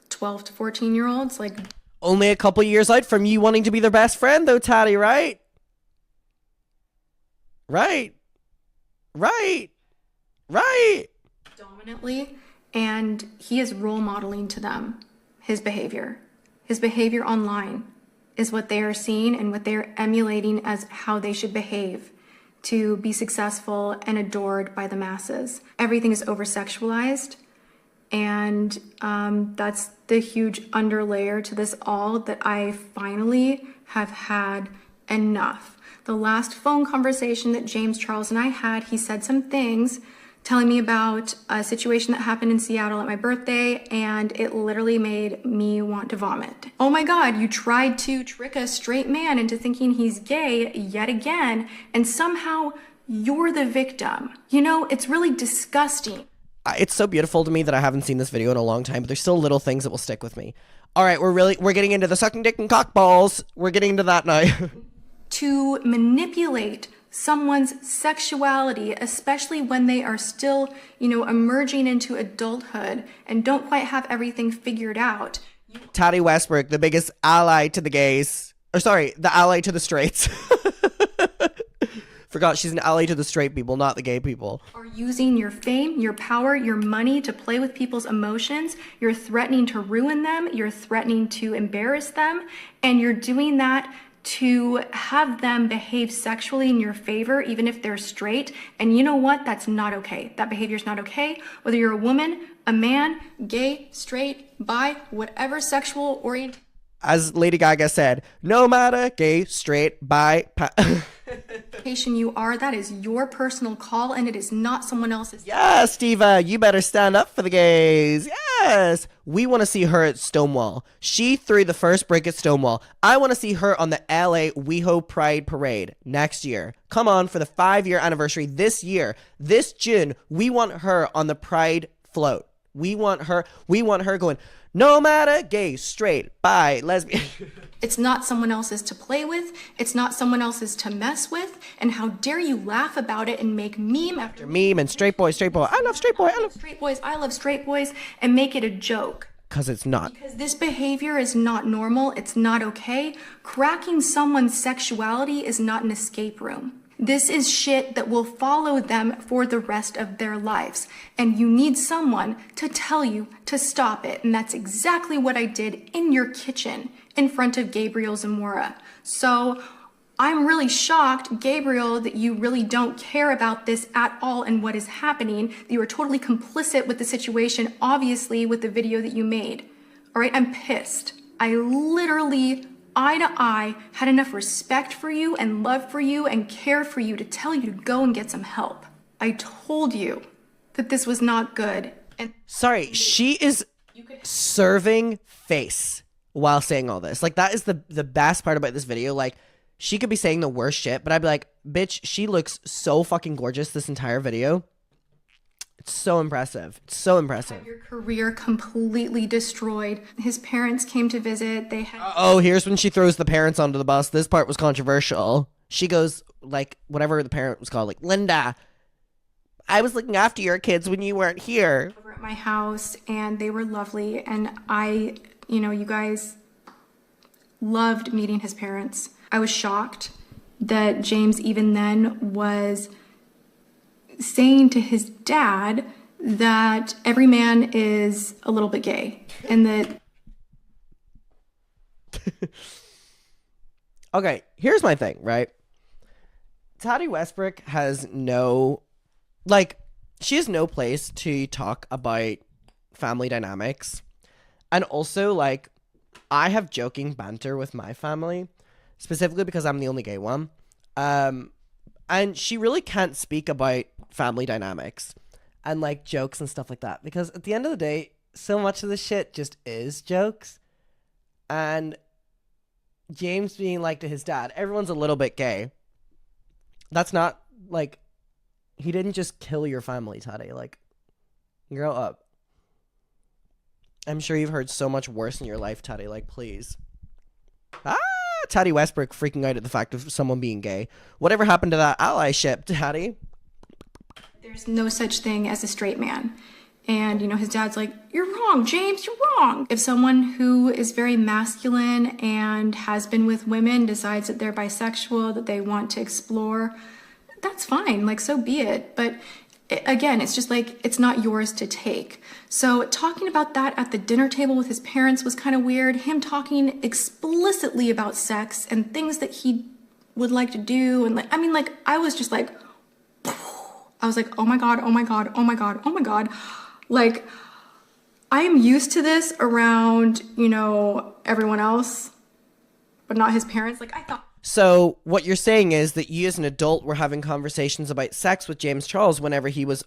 12 to 14-year-olds. Like, only a couple years out from you wanting to be their best friend, though, Tati, right? Right. Dominantly, and he is role modeling to them his behavior. His behavior online is what they are seeing and what they are emulating as how they should behave to be successful and adored by the masses. Everything is over-sexualized, and that's the huge underlayer to this all that I finally have had enough. The last phone conversation that James Charles and I had, he said some things telling me about a situation that happened in Seattle at my birthday, and it literally made me want to vomit. Oh my God, you tried to trick a straight man into thinking he's gay yet again, and somehow you're the victim. You know, it's really disgusting. It's so beautiful to me that I haven't seen this video in a long time, but there's still little things that will stick with me. All right, we're getting into the sucking dick and cock balls. We're getting into that now. To manipulate someone's sexuality, especially when they are still, emerging into adulthood and don't quite have everything figured out. Tati Westbrook, the biggest ally to the gays. Or sorry, the ally to the straights. Forgot she's an ally to the straight people, not the gay people. Are using your fame, your power, your money to play with people's emotions. You're threatening to ruin them. You're threatening to embarrass them. And you're doing that to have them behave sexually in your favor, even if they're straight. And you know what? That's not okay. That behavior is not okay. Whether you're a woman, a man, gay, straight, bi, whatever sexual orientation. As Lady Gaga said, no matter gay, straight, bi, you are, that is your personal call, and it is not someone else's. Yes, Diva, you better stand up for the gays. Yes. We want to see her at Stonewall. She threw the first brick at Stonewall. I want to see her on the LA WeHo Pride Parade next year. Come on, for the 5-year anniversary this year, this June, we want her on the Pride float. We want her going, no matter gay, straight, bi, lesbian. It's not someone else's to play with. It's not someone else's to mess with. And how dare you laugh about it and make meme after meme and straight boy. I love straight boy. I love straight boys. I love straight boys, and make it a joke. Because it's not. Because this behavior is not normal. It's not okay. Cracking someone's sexuality is not an escape room. This is shit that will follow them for the rest of their lives. And you need someone to tell you to stop it. And that's exactly what I did in your kitchen in front of Gabriel Zamora. So I'm really shocked, Gabriel, that you really don't care about this at all and what is happening. That you are totally complicit with the situation, obviously, with the video that you made. All right, I'm pissed. I literally, eye to eye, had enough respect for you and love for you and care for you to tell you to go and get some help. I told you that this was not good. And sorry, she is serving face while saying all this. Like, that is the best part about this video. Like, she could be saying the worst shit, but I'd be like, bitch, she looks so fucking gorgeous this entire video. It's so impressive. It's so impressive. Your career completely destroyed. His parents came to visit. They had. Oh, here's when she throws the parents onto the bus. This part was controversial. She goes, like, whatever the parent was called, like, Linda, I was looking after your kids when you weren't here. Over at my house, and they were lovely. And I, you guys loved meeting his parents. I was shocked that James even then was saying to his dad that every man is a little bit gay and that. Okay, here's my thing, right? Tati Westbrook has she has no place to talk about family dynamics. And also, I have joking banter with my family, specifically because I'm the only gay one. And she really can't speak about family dynamics and jokes and stuff like that, because at the end of the day, so much of the shit just is jokes. And James being to his dad, everyone's a little bit gay. That's not he didn't just kill your family, Tati. Grow up. I'm sure you've heard so much worse in your life, Tati. Please. Tati Westbrook freaking out at the fact of someone being gay. Whatever happened to that allyship, Tati? There's no such thing as a straight man. And, his dad's like, you're wrong, James, you're wrong. If someone who is very masculine and has been with women decides that they're bisexual, that they want to explore, that's fine, so be it. But again, it's just it's not yours to take. So talking about that at the dinner table with his parents was kind of weird. Him talking explicitly about sex and things that he would like to do. And I was just I was like, oh my God, oh my God, oh my God, oh my God. I am used to this around, everyone else, but not his parents. I thought. So what you're saying is that you as an adult were having conversations about sex with James Charles whenever he was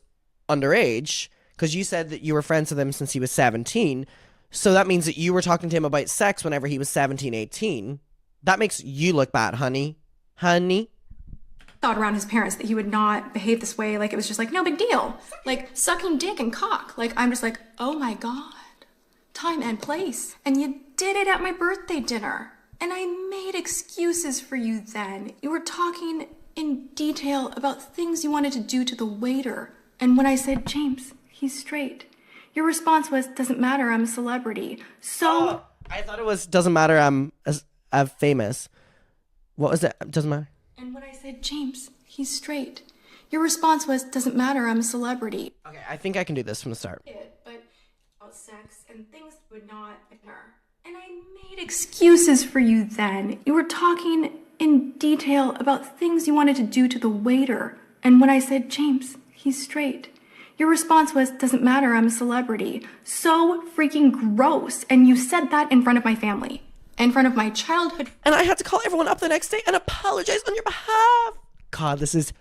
underage, because you said that you were friends with him since he was 17. So that means that you were talking to him about sex whenever he was 17, 18. That makes you look bad, honey. Honey. thought around his parents that he would not behave this way. Like, it was just like, no big deal. Like, sucking dick and cock. Like, I'm just like, oh my God, time and place. And you did it at my birthday dinner. And I made excuses for you then. You were talking in detail about things you wanted to do to the waiter. And when I said, James, he's straight, your response was, doesn't matter, I'm a celebrity. So... I thought it was, doesn't matter, I'm famous. What was that? Doesn't matter. And when I said, James, he's straight, your response was, doesn't matter, I'm a celebrity. Okay, I think I can do this from the start. But about sex and things would not matter. And I made excuses for you then. You were talking in detail about things you wanted to do to the waiter. And when I said, James, he's straight, your response was, doesn't matter, I'm a celebrity. So freaking gross. And you said that in front of my family, in front of my childhood. And I had to call everyone up the next day and apologize on your behalf. God, this is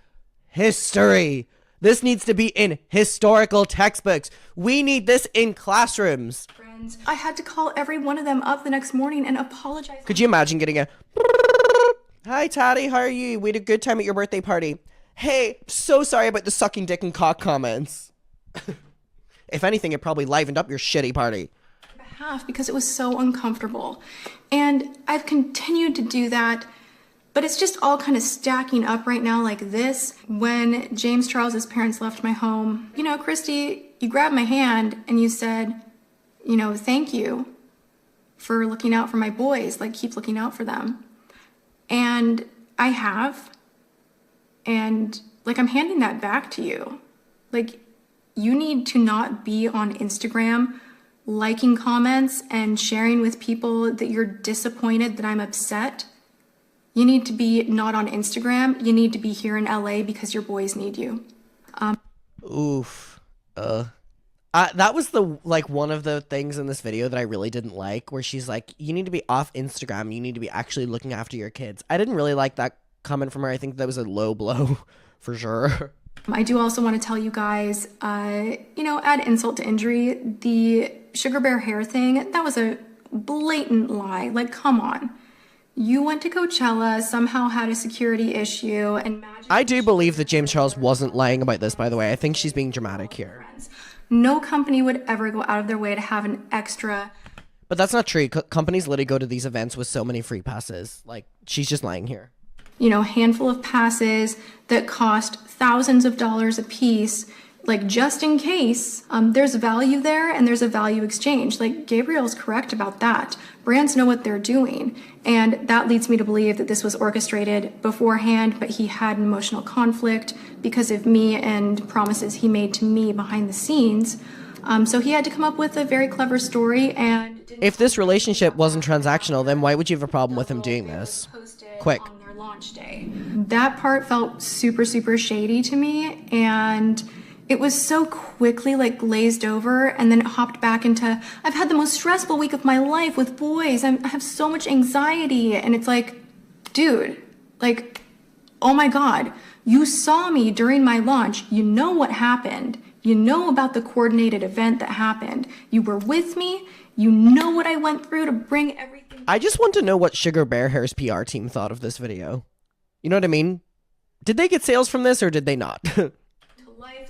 history. This needs to be in historical textbooks. We need this in classrooms. Friends, I had to call every one of them up the next morning and apologize. Could you imagine getting a, hi Tati, how are you? We had a good time at your birthday party. Hey, so sorry about the sucking dick and cock comments. If anything, it probably livened up your shitty party. Because it was so uncomfortable. And I've continued to do that, but it's just all kind of stacking up right now like this. When James Charles's parents left my home, you know, Christy, you grabbed my hand and you said, you know, thank you for looking out for my boys, like keep looking out for them. And I have, and like I'm handing that back to you. Like, you need to not be on Instagram liking comments and sharing with people that you're disappointed that I'm upset. You need to be not on Instagram. You need to be here in LA because your boys need you. Oof. That was one of the things in this video that I really didn't like, where she's like, you need to be off Instagram. You need to be actually looking after your kids. I didn't really like that comment from her. I think that was a low blow for sure. I do also want to tell you guys, add insult to injury. The Sugar Bear hair thing, that was a blatant lie. Like, come on. You went to Coachella, somehow had a security issue, and I do believe that James Charles wasn't lying about this, by the way. I think she's being dramatic here. No company would ever go out of their way to have an extra. But that's not true. Companies literally go to these events with so many free passes. Like, she's just lying here. Handful of passes that cost thousands of dollars a piece, like just in case. There's value there and there's a value exchange. Like, Gabriel's correct about that. Brands know what they're doing. And that leads me to believe that this was orchestrated beforehand, but he had an emotional conflict because of me and promises he made to me behind the scenes. So he had to come up with a very clever story. And if this relationship wasn't transactional, then why would you have a problem with him doing this? Quick. Launch day. That part felt super, super shady to me, and it was so quickly like glazed over, and then it hopped back into, I've had the most stressful week of my life with boys. I have so much anxiety, and it's like, dude, like, oh my God, you saw me during my launch. You know what happened. You know about the coordinated event that happened. You were with me. You know what I went through to bring everything. I just want to know what Sugar Bear Hair's PR team thought of this video. You know what I mean? Did they get sales from this or did they not?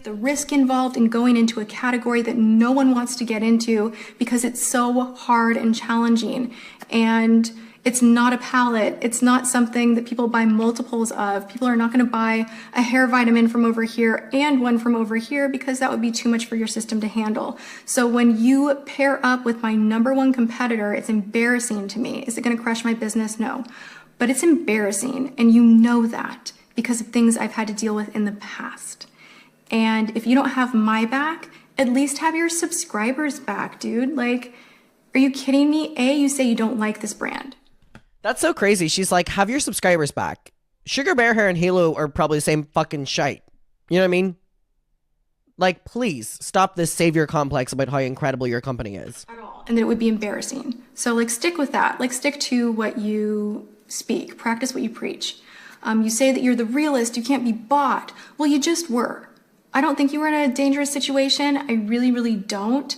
The risk involved in going into a category that no one wants to get into because it's so hard and challenging. And it's not a palette. It's not something that people buy multiples of. People are not going to buy a hair vitamin from over here and one from over here because that would be too much for your system to handle. So when you pair up with my #1 competitor, it's embarrassing to me. Is it going to crush my business? No. But it's embarrassing, and you know that because of things I've had to deal with in the past. And if you don't have my back, at least have your subscribers back, dude. Like, are you kidding me? You say you don't like this brand. That's so crazy. She's like, have your subscribers back. Sugar Bear Hair and Halo are probably the same fucking shite. You know what I mean? Like, please stop this savior complex about how incredible your company is. At all. And that it would be embarrassing. So, like, stick with that. Like, stick to what you speak. Practice what you preach. You say that you're the realist. You can't be bought. Well, you just were. I don't think you were in a dangerous situation. I really, really don't.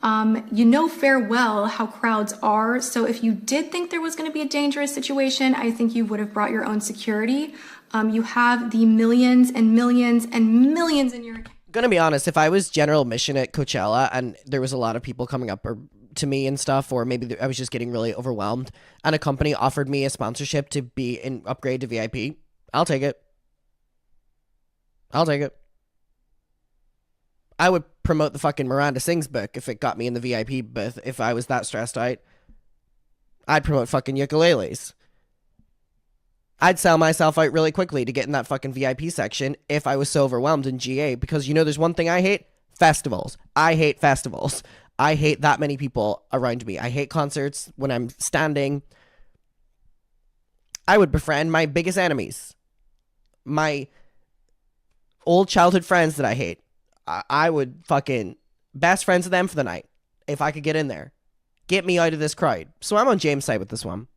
You know fair well how crowds are. So if you did think there was going to be a dangerous situation, I think you would have brought your own security. You have the millions and millions and millions in your account. Gonna be honest, if I was general admission at Coachella and there was a lot of people coming up to me and stuff, or maybe I was just getting really overwhelmed and a company offered me a sponsorship to be in upgrade to VIP, I'll take it. I'll take it. I would promote the fucking Miranda Sings book if it got me in the VIP booth. If I was that stressed out, I'd promote fucking ukuleles. I'd sell myself out really quickly to get in that fucking VIP section if I was so overwhelmed in GA, because you know there's one thing I hate? Festivals. I hate festivals. I hate that many people around me. I hate concerts when I'm standing. I would befriend my biggest enemies. My old childhood friends that I hate. I would fucking best friends with them for the night if I could get in there. Get me out of this crowd. So I'm on James' side with this one.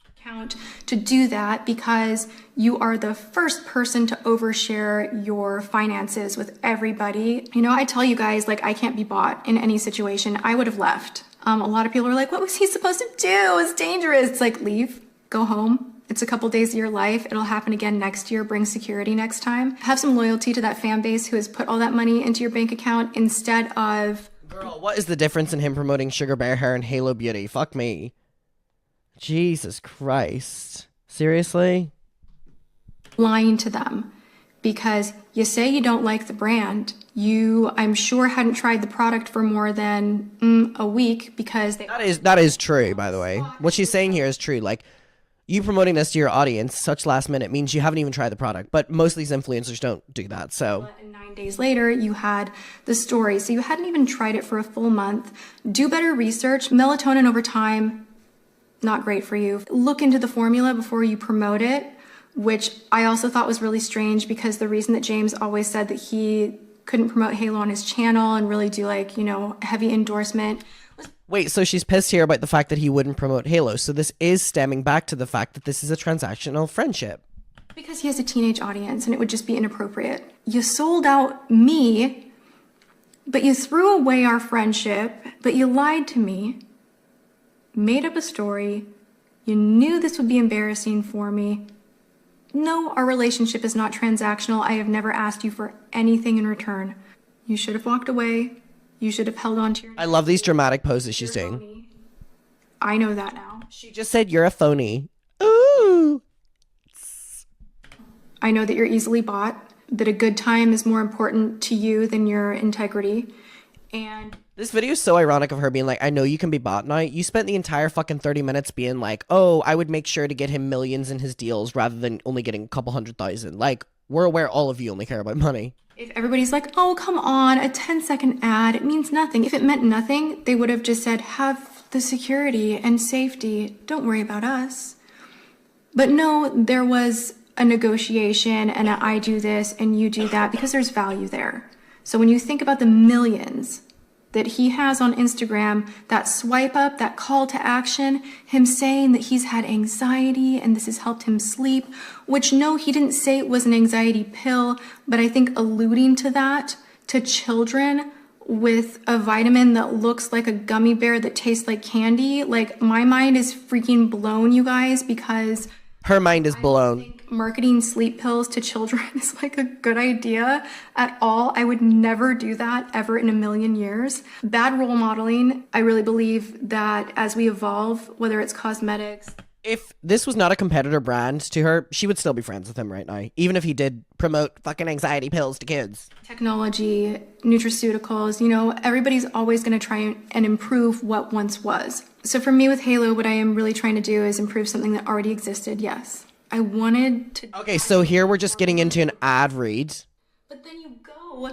To do that, because you are the first person to overshare your finances with everybody. You know, I tell you guys, like, I can't be bought in any situation. I would have left. A lot of people are like, what was he supposed to do? It's dangerous. It's like, leave, go home. It's a couple days of your life. It'll happen again next year. Bring security next time. Have some loyalty to that fan base who has put all that money into your bank account instead of... Girl, what is the difference in him promoting Sugar Bear Hair and Halo Beauty? Fuck me. Jesus Christ. Seriously? Lying to them. Because you say you don't like the brand. You, I'm sure, hadn't tried the product for more than a week because they... That is true, by the way. What she's saying here is true. Like, you promoting this to your audience such last minute means you haven't even tried the product. But most of these influencers don't do that, so... And 9 days later, you had the story. So you hadn't even tried it for a full month. Do better research. Melatonin over time, not great for you. Look into the formula before you promote it, which I also thought was really strange because the reason that James always said that he couldn't promote Halo on his channel and really do, like, you know, heavy endorsement. Wait, so she's pissed here about the fact that he wouldn't promote Halo. So this is stemming back to the fact that this is a transactional friendship. Because he has a teenage audience and it would just be inappropriate. You sold out me, but you threw away our friendship, but you lied to me, made up a story. You knew this would be embarrassing for me. No, our relationship is not transactional. I have never asked you for anything in return. You should have walked away. You should have held on to your... I love these dramatic poses she's doing. I know that now. She just said you're a phony. Ooh. I know that you're easily bought, that a good time is more important to you than your integrity. And this video is so ironic of her being like, I know you can be bought now. You spent the entire fucking 30 minutes being like, oh, I would make sure to get him millions in his deals rather than only getting a couple 100,000. Like, we're aware all of you only care about money. If everybody's like, oh, come on, a 10-second ad, it means nothing. If it meant nothing, they would have just said, have the security and safety. Don't worry about us. But no, there was a negotiation and a I do this and you do that because there's value there. So when you think about the millions that he has on Instagram, that swipe up, that call to action, him saying that he's had anxiety and this has helped him sleep, which no, he didn't say it was an anxiety pill, but I think alluding to that to children with a vitamin that looks like a gummy bear that tastes like candy, like my mind is freaking blown, you guys, because her mind is blown. Marketing sleep pills to children is like a good idea at all. I would never do that ever in a million years. Bad role modeling. I really believe that as we evolve, whether it's cosmetics. If this was not a competitor brand to her, she would still be friends with him right now. Even if he did promote fucking anxiety pills to kids. Technology, nutraceuticals, you know, everybody's always going to try and improve what once was. So for me with Halo, what I am really trying to do is improve something that already existed, yes. I wanted to... Okay, so here we're just getting into an ad read. But then you go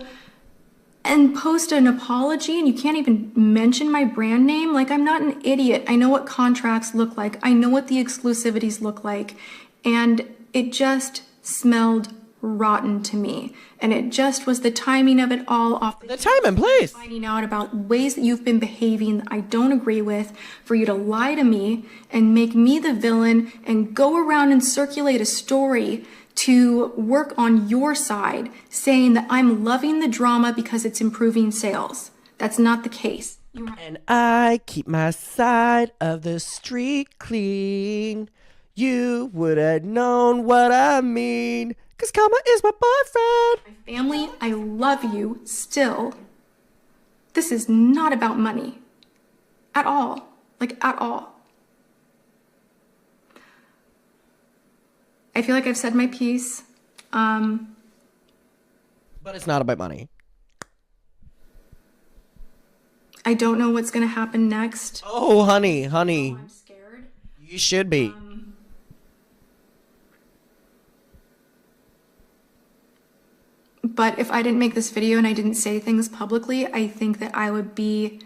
and post an apology and you can't even mention my brand name. Like, I'm not an idiot. I know what contracts look like. I know what the exclusivities look like. And it just smelled rotten to me. And it just was the timing of it all off. The time and place. Finding out about ways that you've been behaving that I don't agree with, for you to lie to me and make me the villain and go around and circulate a story to work on your side, saying that I'm loving the drama because it's improving sales. That's not the case. And I keep my side of the street clean. You would have known what I mean. Cause Karma is my boyfriend. My family, I love you still. This is not about money. At all. Like, at all. I feel like I've said my piece. But it's not about money. I don't know what's gonna happen next. Oh, honey. I'm scared. You should be. But if I didn't make this video and I didn't say things publicly, I think that I would be...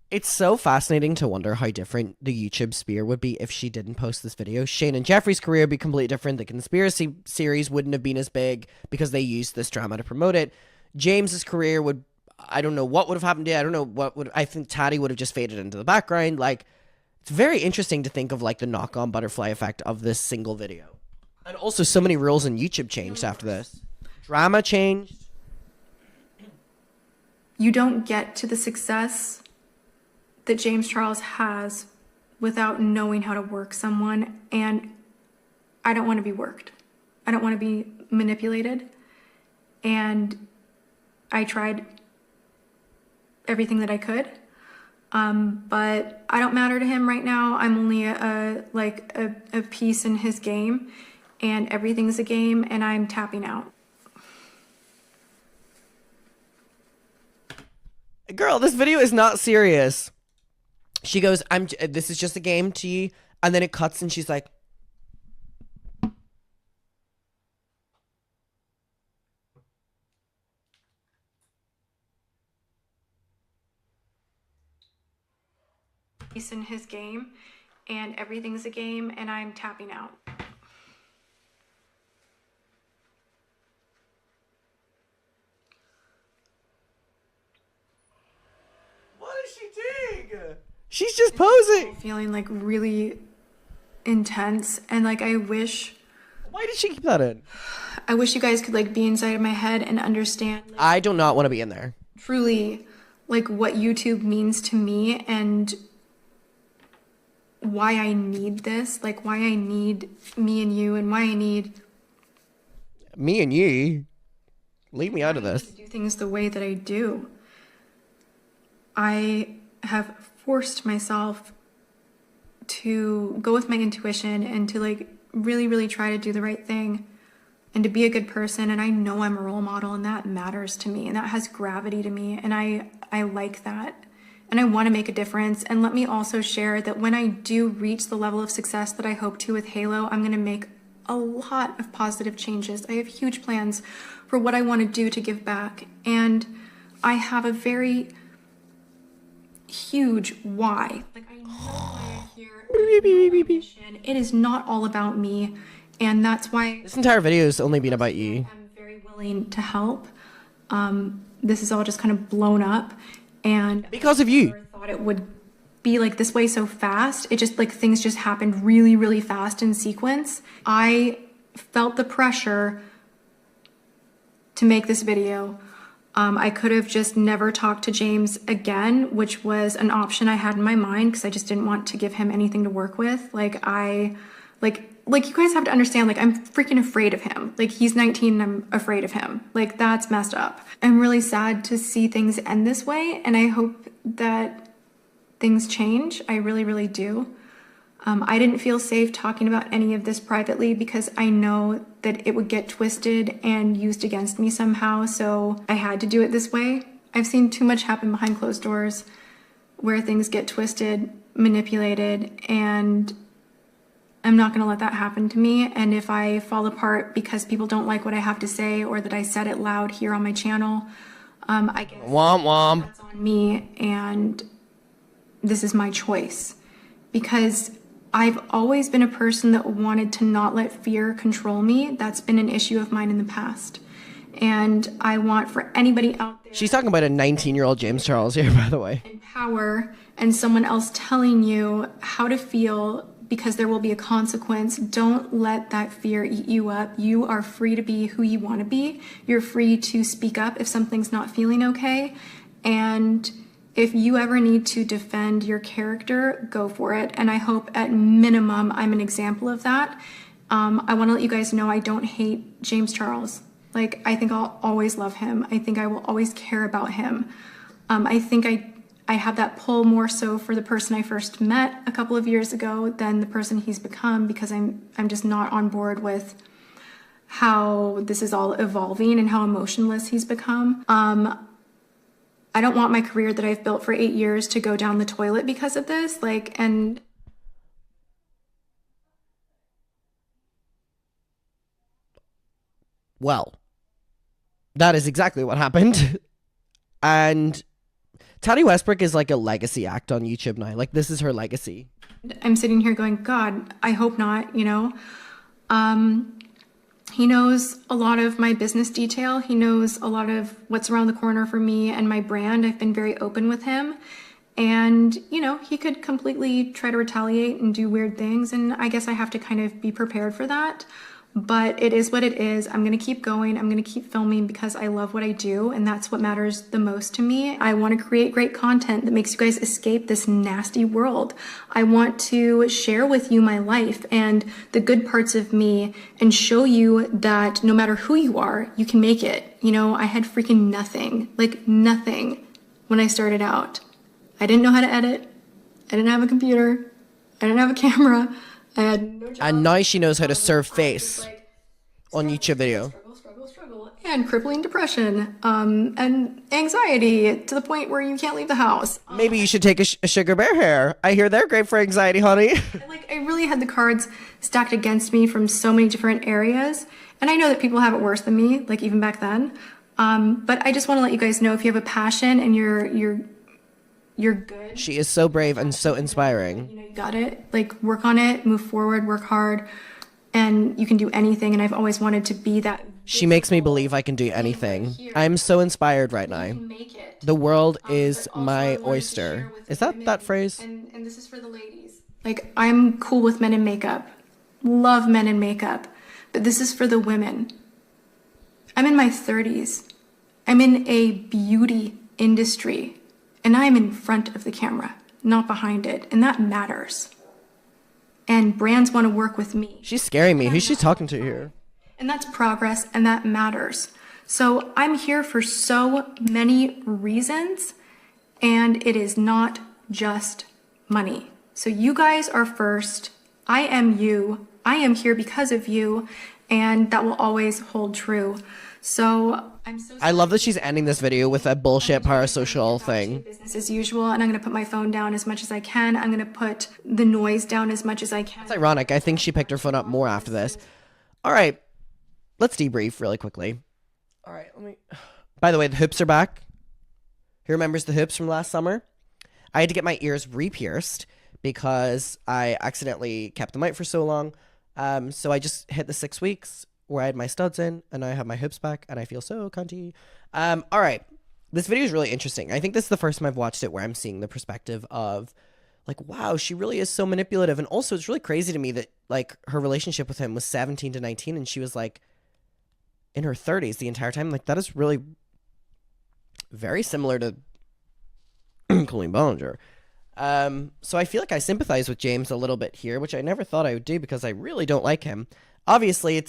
It's so fascinating to wonder how different the YouTube sphere would be if she didn't post this video. Shane and Jeffrey's career would be completely different. The conspiracy series wouldn't have been as big because they used this drama to promote it. James's career would... I don't know what would have happened to it. I don't know what would... I think Tati would have just faded into the background. Like, it's very interesting to think of, like, the knock-on butterfly effect of this single video. And also, so many rules in YouTube changed after this. Drama changed. You don't get to the success that James Charles has without knowing how to work someone. And I don't want to be worked. I don't want to be manipulated. And I tried everything that I could. But I don't matter to him right now. I'm only a piece in his game. And everything's a game, and I'm tapping out. Girl, this video is not serious. She goes, this is just a game to you. And then it cuts and she's like, He's in his game, and everything's a game, and I'm tapping out. what is she doing? She's just posing. Feeling like really intense, and like I wish Why did she keep that in? you guys could like be inside of my head and understand like, I do not want to be in there. truly like what YouTube means to me and why I need this, like why I need me and you and why I need Me and you. Leave me out of this. to do things the way that I do. I have forced myself to go with my intuition and to like really, really try to do the right thing and to be a good person. And I know I'm a role model and that matters to me and that has gravity to me. And I like that. And I want to make a difference. And let me also share that when I do reach the level of success that I hope to with Halo, I'm going to make a lot of positive changes. I have huge plans for what I want to do to give back. And I have a very huge why. Like I know why I'm here. It is not all about me. And that's why This entire video has only been about you. I'm very willing to help. This is all just kind of blown up. And Because of you. I thought it would be like this way so fast. It just like things just happened really, really fast in sequence. I felt the pressure to make this video. I could have just never talked to James again, which was an option I had in my mind because I just didn't want to give him anything to work with. Like you guys have to understand, like I'm freaking afraid of him. Like he's 19 and I'm afraid of him. Like that's messed up. I'm really sad to see things end this way and I hope that things change. I really, really do. I didn't feel safe talking about any of this privately because I know that it would get twisted and used against me somehow. So I had to do it this way. I've seen too much happen behind closed doors where things get twisted, manipulated, and I'm not going to let that happen to me. And if I fall apart because people don't like what I have to say or that I said it loud here on my channel, I guess Womp womp. that's on me and this is my choice. Because I've always been a person that wanted to not let fear control me. That's been an issue of mine in the past. And I want for anybody out there She's talking about a 19-year-old James Charles here, by the way. in power and someone else telling you how to feel because there will be a consequence. Don't let that fear eat you up. You are free to be who you want to be. You're free to speak up if something's not feeling okay. And if you ever need to defend your character, go for it. And I hope at minimum I'm an example of that. I want to let you guys know I don't hate James Charles. Like, I think I'll always love him. I think I will always care about him. I think I have that pull more so for the person I first met a couple of years ago than the person he's become, because I'm just not on board with how this is all evolving and how emotionless he's become. I don't want my career that I've built for 8 years to go down the toilet because of this. Well, that is exactly what happened. And Tati Westbrook is like a legacy act on YouTube now. Like, this is her legacy. I'm sitting here going, God, I hope not, you know? He knows a lot of my business detail. He knows a lot of what's around the corner for me and my brand. I've been very open with him. And, you know, he could completely try to retaliate and do weird things. And I guess I have to kind of be prepared for that. But it is what it is. I'm going to keep going. I'm going to keep filming because I love what I do. And that's what matters the most to me. I want to create great content that makes you guys escape this nasty world. I want to share with you my life and the good parts of me and show you that no matter who you are, you can make it. You know, I had freaking nothing, like nothing when I started out. I didn't know how to edit. I didn't have a computer. I didn't have a camera. I had no job. And now she knows how to serve face on YouTube video. Struggle, and crippling depression, and anxiety to the point where you can't leave the house. Maybe you should take a Sugar Bear hair. I hear they're great for anxiety, honey. I really had the cards stacked against me from so many different areas. And I know that people have it worse than me, like even back then. But I just want to let you guys know, if you have a passion and you're good. She is so brave and so inspiring. You know, you got it. Like, work on it, move forward, work hard, and you can do anything. And I've always wanted to be that. She makes me believe I can do anything. I'm so inspired right now. The world is my oyster. Is that phrase? And this is for the ladies. Like, I'm cool with men in makeup. Love men in makeup. But this is for the women. I'm in my 30s. I'm in a beauty industry. And I'm in front of the camera, not behind it. And that matters. And brands want to work with me. She's scaring me. Who's she talking to here? And that's progress, and that matters. So I'm here for so many reasons, and it is not just money. So you guys are first. I am you. I am here because of you, and that will always hold true. So I love that she's ending this video with a bullshit parasocial thing. Business as usual, and I'm going to put my phone down as much as I can. I'm going to put the noise down as much as I can. It's ironic. I think she picked her phone up more after this. All right. Let's debrief really quickly. All right. By the way, the hoops are back. Who remembers the hoops from last summer? I had to get my ears re-pierced because I accidentally kept them out for so long. So I just hit the 6 weeks where I had my studs in, and I have my hoops back, and I feel so cunty. All right. This video is really interesting. I think this is the first time I've watched it where I'm seeing the perspective of, like, wow, she really is so manipulative. And also, it's really crazy to me that, like, her relationship with him was 17 to 19, and she was, like, in her 30s the entire time. Like, that is really very similar to Colleen Ballinger. So I feel like I sympathize with James a little bit here, which I never thought I would do because I really don't like him. Obviously,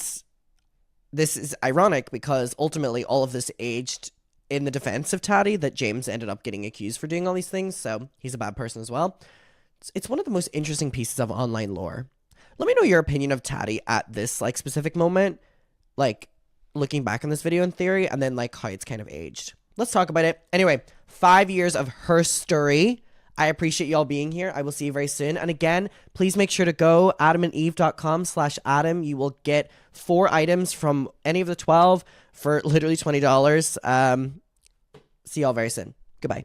this is ironic because ultimately all of this aged in the defense of Tati, that James ended up getting accused for doing all these things, so he's a bad person as well. It's one of the most interesting pieces of online lore. Let me know your opinion of Tati at this, like, specific moment, like, looking back on this video in theory, and then, like, how it's kind of aged. Let's talk about it. Anyway, 5 years of her story. I appreciate y'all being here. I will see you very soon. And again, please make sure to go adamandeve.com/Adam. You will get 4 items from any of the 12 for literally $20. See y'all very soon. Goodbye.